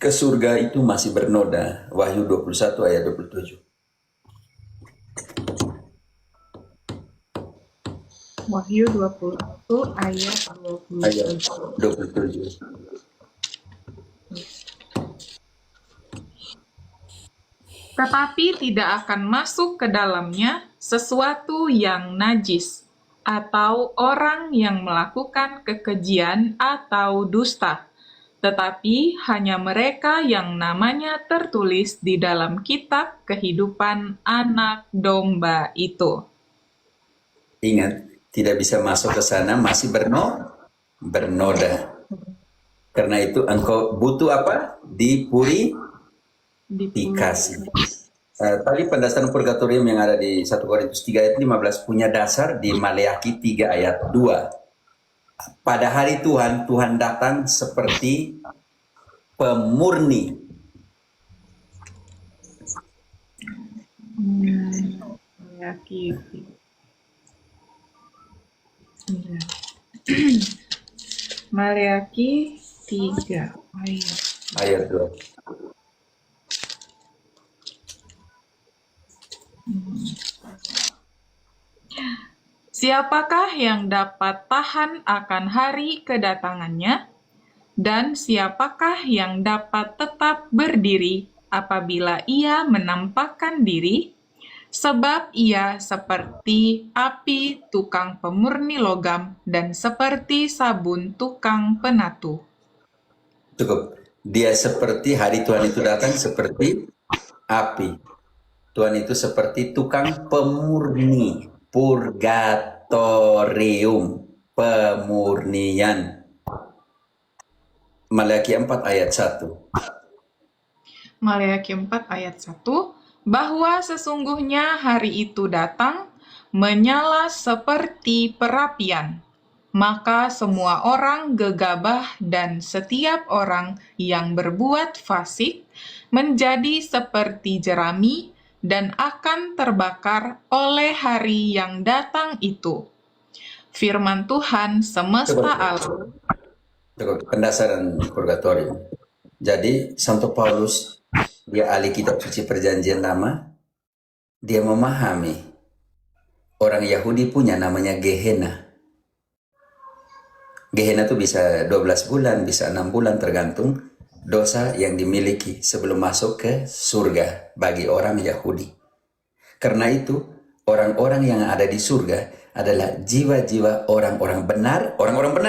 ke surga itu masih bernoda. Wahyu 21 ayat 27. Wahyu 21 ayat 27. Ayat 27. Tetapi tidak akan masuk ke dalamnya sesuatu yang najis, atau orang yang melakukan kekejian atau dusta, tetapi hanya mereka yang namanya tertulis di dalam kitab kehidupan Anak Domba itu. Ingat, tidak bisa masuk ke sana, masih bernoda. Karena itu engkau butuh apa? Dipurifikasi. Tadi pendasaran purgatorium yang ada di 1 Korintus 3 ayat 15 punya dasar di Maleakhi 3 ayat 2. Pada hari Tuhan, Tuhan datang seperti pemurni. Maleakhi 3 Ayat 2. Siapakah yang dapat tahan akan hari kedatangannya? Dan siapakah yang dapat tetap berdiri apabila ia menampakkan diri? Sebab ia seperti api tukang pemurni logam dan seperti sabun tukang penatu. Cukup. Dia seperti hari Tuhan itu datang seperti api. Tuhan itu seperti tukang pemurni, purgatorium, pemurnian. Maleakhi 4 ayat 1. Maleakhi 4 ayat 1, bahwa sesungguhnya hari itu datang, menyala seperti perapian. Maka semua orang gegabah dan setiap orang yang berbuat fasik menjadi seperti jerami dan akan terbakar oleh hari yang datang itu. Firman Tuhan semesta alam. Cukup. Pendasaran purgatorium. Jadi Santo Paulus, dia ahli kitab suci perjanjian lama, dia memahami orang Yahudi punya namanya Gehenna. Gehenna itu bisa 12 bulan, bisa 6 bulan, tergantung dosa yang dimiliki sebelum masuk ke surga bagi orang Yahudi. Karena itu, orang-orang yang ada di surga adalah jiwa-jiwa orang-orang benar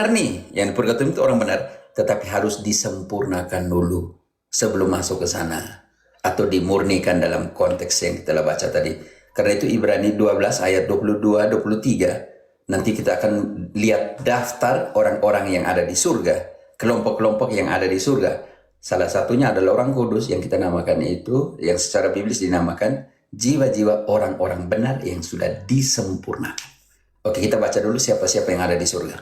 nih, yang di purgatorium itu orang benar, tetapi harus disempurnakan dulu sebelum masuk ke sana, atau dimurnikan dalam konteks yang kita baca tadi, Karena itu Ibrani 12 ayat 22-23. Nanti kita akan lihat daftar orang-orang yang ada di surga, kelompok-kelompok yang ada di surga. Salah satunya adalah orang kudus yang kita namakan itu, yang secara biblis dinamakan jiwa-jiwa orang-orang benar yang sudah disempurnakan. Oke, kita baca dulu siapa-siapa yang ada di surga.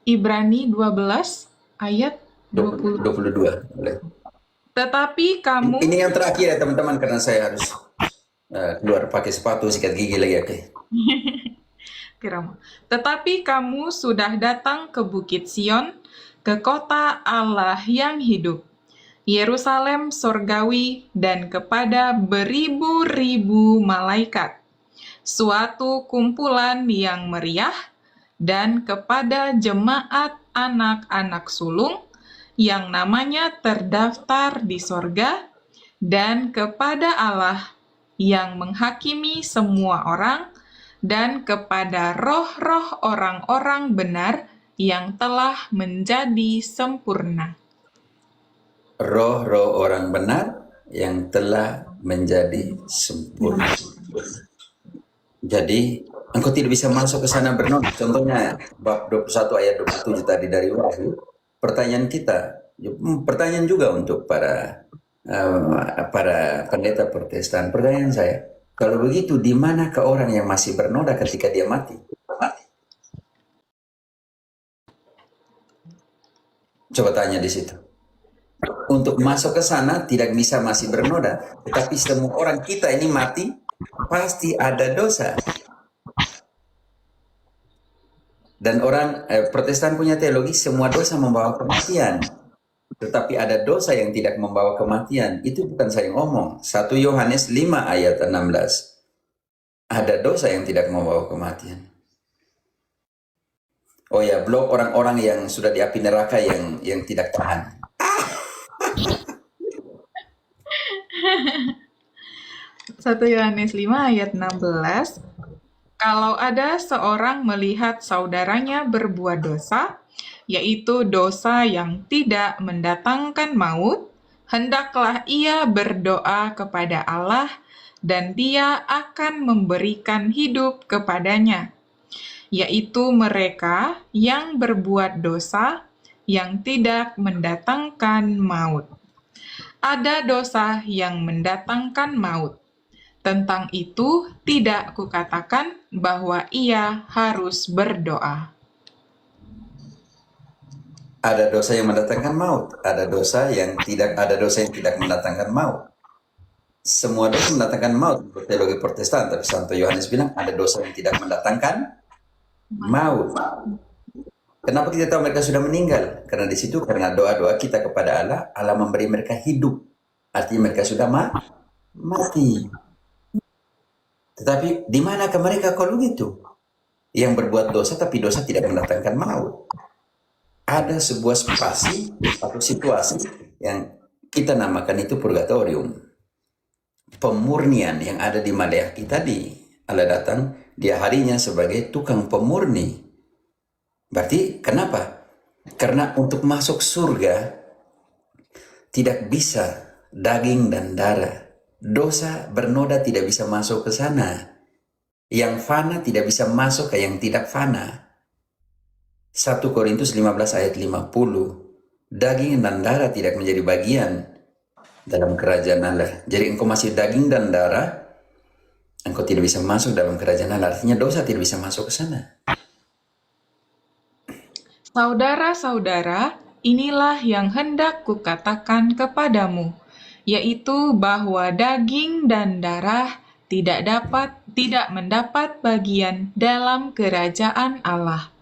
Ibrani 12 ayat 20. 22. Boleh. Tetapi kamu Ini yang terakhir ya teman-teman, karena saya harus keluar pakai sepatu, sikat gigi lagi. Oke. Kiramu. Tetapi kamu sudah datang ke Bukit Sion, ke kota Allah yang hidup, Yerusalem sorgawi, dan kepada beribu-ribu malaikat, suatu kumpulan yang meriah, dan kepada jemaat anak-anak sulung yang namanya terdaftar di sorga, dan kepada Allah yang menghakimi semua orang, dan kepada roh-roh orang-orang benar yang telah menjadi sempurna. Roh-roh orang benar yang telah menjadi sempurna. Jadi, engkau tidak bisa masuk ke sana bernoda. Contohnya, bab 21 ayat 27 tadi dari Wahyu. Pertanyaan kita, pertanyaan juga untuk para pendeta Protestan. Pertanyaan saya, kalau begitu, di manakah orang yang masih bernoda ketika dia mati? Coba tanya di situ. Untuk masuk ke sana tidak bisa masih bernoda, tetapi semua orang kita ini mati pasti ada dosa. Dan orang Protestan punya teologi semua dosa membawa kematian. Tetapi ada dosa yang tidak membawa kematian. Itu bukan saya ngomong. 1 Yohanes 5 ayat 16. Ada dosa yang tidak membawa kematian. Oh ya, blok orang-orang yang sudah di api neraka yang tidak tahan. 1 Yohanes 5 ayat 16. Kalau ada seorang melihat saudaranya berbuat dosa, yaitu dosa yang tidak mendatangkan maut, hendaklah ia berdoa kepada Allah, dan Dia akan memberikan hidup kepadanya, yaitu mereka yang berbuat dosa yang tidak mendatangkan maut. Ada dosa yang mendatangkan maut. Tentang itu tidak kukatakan bahwa ia harus berdoa. Ada dosa yang mendatangkan maut, ada dosa yang tidak mendatangkan maut. Semua dosa mendatangkan maut menurut teologi Protestan, tapi Santo Yohanes bilang ada dosa yang tidak mendatangkan maut. Kenapa kita tahu mereka sudah meninggal? Karena di situ karena doa-doa kita kepada Allah, Allah memberi mereka hidup. Artinya mereka sudah mati. Tetapi di manakah mereka kalau gitu? Yang berbuat dosa tapi dosa tidak mendatangkan maut. Ada sebuah spasi atau situasi yang kita namakan itu purgatorium. Pemurnian yang ada di Maleakhi tadi. Allah datang, dia harinya sebagai tukang pemurni. Berarti kenapa? Karena untuk masuk surga tidak bisa daging dan darah. Dosa bernoda tidak bisa masuk ke sana. Yang fana tidak bisa masuk ke yang tidak fana. 1 Korintus 15 ayat 50. Daging dan darah tidak menjadi bagian dalam kerajaan Allah. Jadi engkau masih daging dan darah, engkau tidak bisa masuk dalam kerajaan Allah. Artinya dosa tidak bisa masuk ke sana. Saudara-saudara, inilah yang hendak kukatakan kepadamu, yaitu bahwa daging dan darah tidak mendapat bagian dalam kerajaan Allah.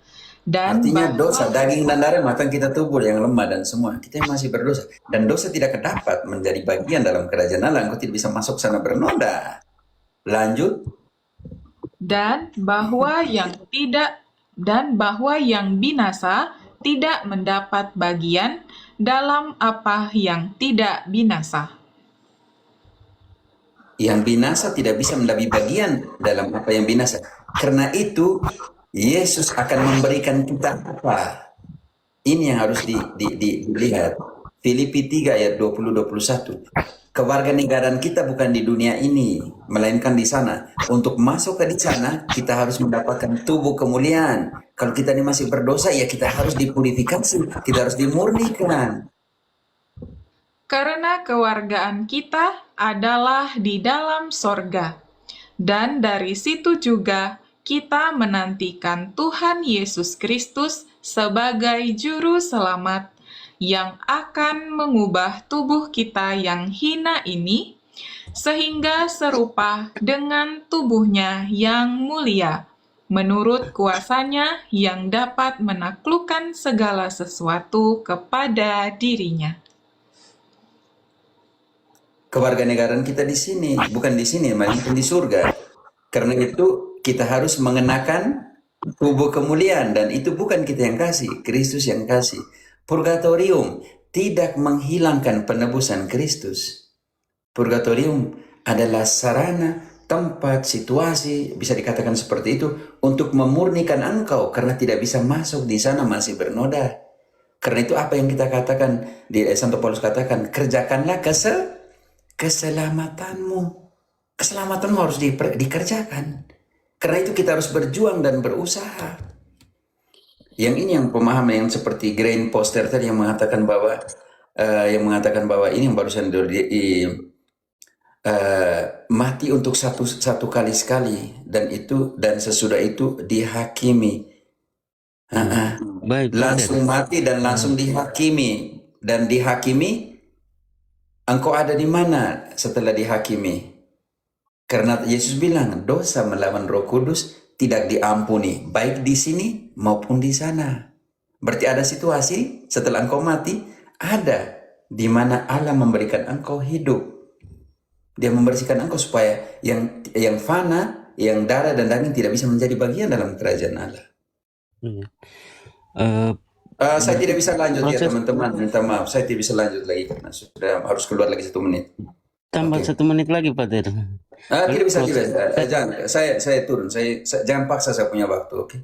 Dan Artinya bahwa dosa, daging dan darah matang kita tubuh yang lemah dan semua. Kita yang masih berdosa. Dan dosa tidak dapat menjadi bagian dalam kerajaan Allah. Engkau tidak bisa masuk sana bernoda. Lanjut. dan bahwa yang binasa tidak mendapat bagian dalam apa yang tidak binasa. Yang binasa tidak bisa mendapat bagian dalam apa yang binasa. Karena itu, Yesus akan memberikan kita apa? Ini yang harus dilihat. Filipi 3 ayat 20-21. Kewarganegaraan kita bukan di dunia ini, melainkan di sana. Untuk masuk ke di sana, kita harus mendapatkan tubuh kemuliaan. Kalau kita ini masih berdosa, ya kita harus dipurifikasi, kita harus dimurnikan. Karena kewargaan kita adalah di dalam sorga. Dan dari situ juga kita menantikan Tuhan Yesus Kristus sebagai Juru Selamat yang akan mengubah tubuh kita yang hina ini sehingga serupa dengan tubuhnya yang mulia, menurut kuasanya yang dapat menaklukkan segala sesuatu kepada dirinya. Kewarganegaraan kita di sini, bukan di sini, melainkan di surga. Karena itu kita harus mengenakan tubuh kemuliaan, dan itu bukan kita yang kasih, Kristus yang kasih. Purgatorium tidak menghilangkan penebusan Kristus. Purgatorium adalah sarana, tempat, situasi, bisa dikatakan seperti itu, untuk memurnikan engkau karena tidak bisa masuk di sana, masih bernoda. Karena itu apa yang kita katakan, di Santo Paulus katakan, kerjakanlah keselamatanmu. Keselamatanmu harus dikerjakan. Karena itu kita harus berjuang dan berusaha. Yang ini yang pemahaman yang seperti Grain Poster tadi yang mengatakan bahwa ini yang barusan mati untuk satu kali sekali, dan sesudah itu dihakimi. Baik, Langsung Brother. mati dan langsung dihakimi, dan dihakimi engkau ada di mana setelah dihakimi? Karena Yesus bilang dosa melawan Roh Kudus tidak diampuni, baik di sini maupun di sana. Berarti ada situasi setelah engkau mati, ada di mana Allah memberikan engkau hidup. Dia membersihkan engkau supaya yang fana, yang darah dan daging tidak bisa menjadi bagian dalam kerajaan Allah. Iya. Saya tidak bisa lanjut ya Proses- teman-teman, minta maaf, saya tidak bisa lanjut lagi karena sudah harus keluar lagi 1 menit. Tambah Oke. 1 menit lagi, Pater. Tidak bisa, Proses- jangan. Saya turun. Jangan paksa saya punya waktu, oke?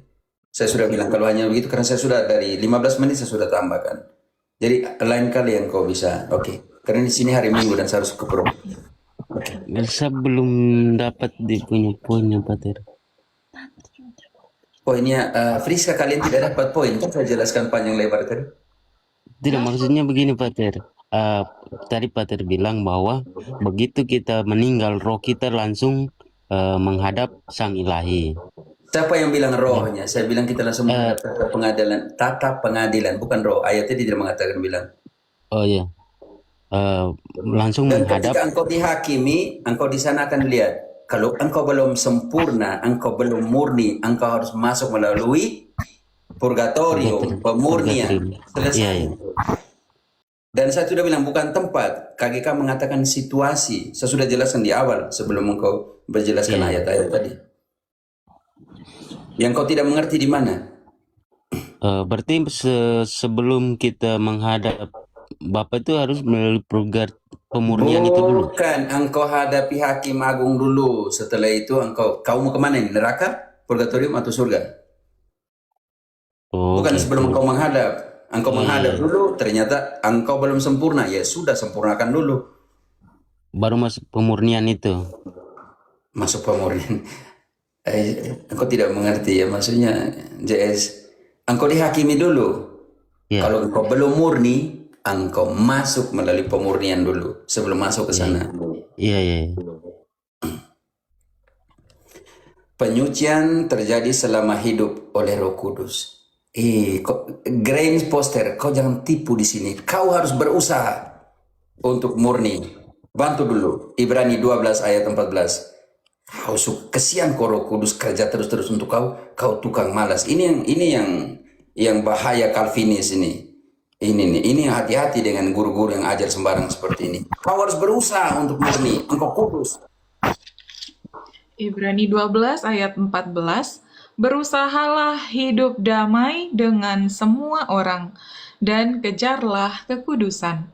Saya sudah bilang kalau hanya begitu, karena saya sudah dari 15 menit saya sudah tambahkan. Jadi lain kali yang kau bisa, oke? Karena di sini hari Minggu dan saya harus ke Pro. Saya belum dapat di punya poinnya, Pater. Poinnya, Friska, kalian tidak dapat poin. Kan saya jelaskan panjang lebar tadi. Tidak, maksudnya begini, Pater. Tadi Pater bilang bahwa begitu kita meninggal, roh kita langsung menghadap Sang Ilahi. Siapa yang bilang rohnya? Saya bilang kita langsung menghadap tata pengadilan, bukan roh. Ayatnya tidak mengatakan bilang. Oh iya. Langsung Dan menghadap. ketika engkau dihakimi, engkau di sana akan lihat. Kalau engkau belum sempurna, engkau belum murni, engkau harus masuk melalui purgatorium, pemurnian. Selesai. Iya, iya. Dan saya sudah bilang bukan tempat. KGK mengatakan situasi. Saya sudah jelaskan di awal sebelum engkau berjelaskan Iya. ayat-ayat tadi. Yang kau tidak mengerti di mana? Berarti sebelum kita menghadap Bapak itu harus melalui program pemurnian itu dulu. Bukan, engkau hadapi hakim agung dulu. Setelah itu kau mau kemana ini? Neraka, purgatorium atau surga? Oh, Bukan gitu. sebelum engkau menghadap. Engkau menghadap dulu, ternyata engkau belum sempurna. Ya sudah, sempurnakan dulu. Baru masuk pemurnian itu. Masuk pemurnian. Engkau tidak mengerti ya, maksudnya JS. Engkau dihakimi dulu. Ya. Kalau engkau belum murni, engkau masuk melalui pemurnian dulu sebelum masuk ke sana. Iya, iya. Penyucian terjadi selama hidup oleh Roh Kudus. Grain Poster, kau jangan tipu di sini. Kau harus berusaha untuk murni. Bantu dulu. Ibrani 12 ayat 14. Kau kesian kau Roh Kudus kerja terus-terus untuk kau tukang malas. Ini yang bahaya Calvinis ini. Ini hati-hati dengan guru-guru yang ajar sembarang seperti ini. Kau harus berusaha untuk murni. Engkau kudus. Ibrani 12 ayat 14, berusahalah hidup damai dengan semua orang, dan kejarlah kekudusan.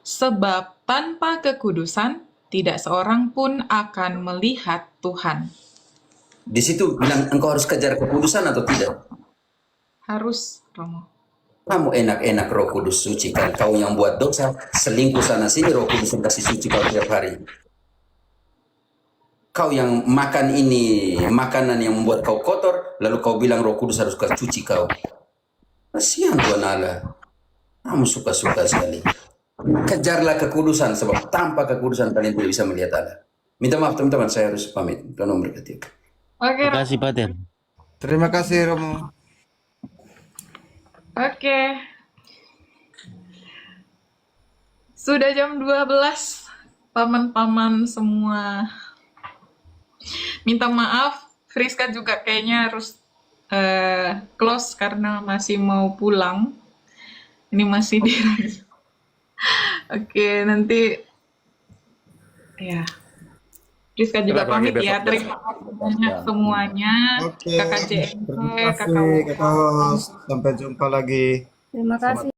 Sebab tanpa kekudusan, tidak seorang pun akan melihat Tuhan. Di situ bilang engkau harus kejar kekudusan atau tidak? Harus, Romo. Kamu enak-enak Roh Kudus sucikan. Kau yang buat dosa, selingkuh sana sini, Roh Kudus yang kasih suci kau tiap hari. Kau yang makan ini, makanan yang membuat kau kotor, lalu kau bilang Roh Kudus harus cuci kau. Kasihan Tuhan Allah. Kamu suka-suka sekali. Kejarlah kekudusan, sebab tanpa kekudusan kalian tidak bisa melihat Allah. Minta maaf teman-teman, saya harus pamit. Tuhan memberkati. Oke, Terima kasih Pater. Terima kasih Romo. oke. Sudah jam 12. Paman-paman semua. Minta maaf, Friska juga kayaknya harus close karena masih mau pulang. Ini masih di Oke, nanti ya. Friska juga Kita lagi pamit ya. besok. Terima kasih banyak semuanya. Oke, Kakak JMP, terima Kakak kasih Kakak host. Sampai jumpa lagi. Terima kasih.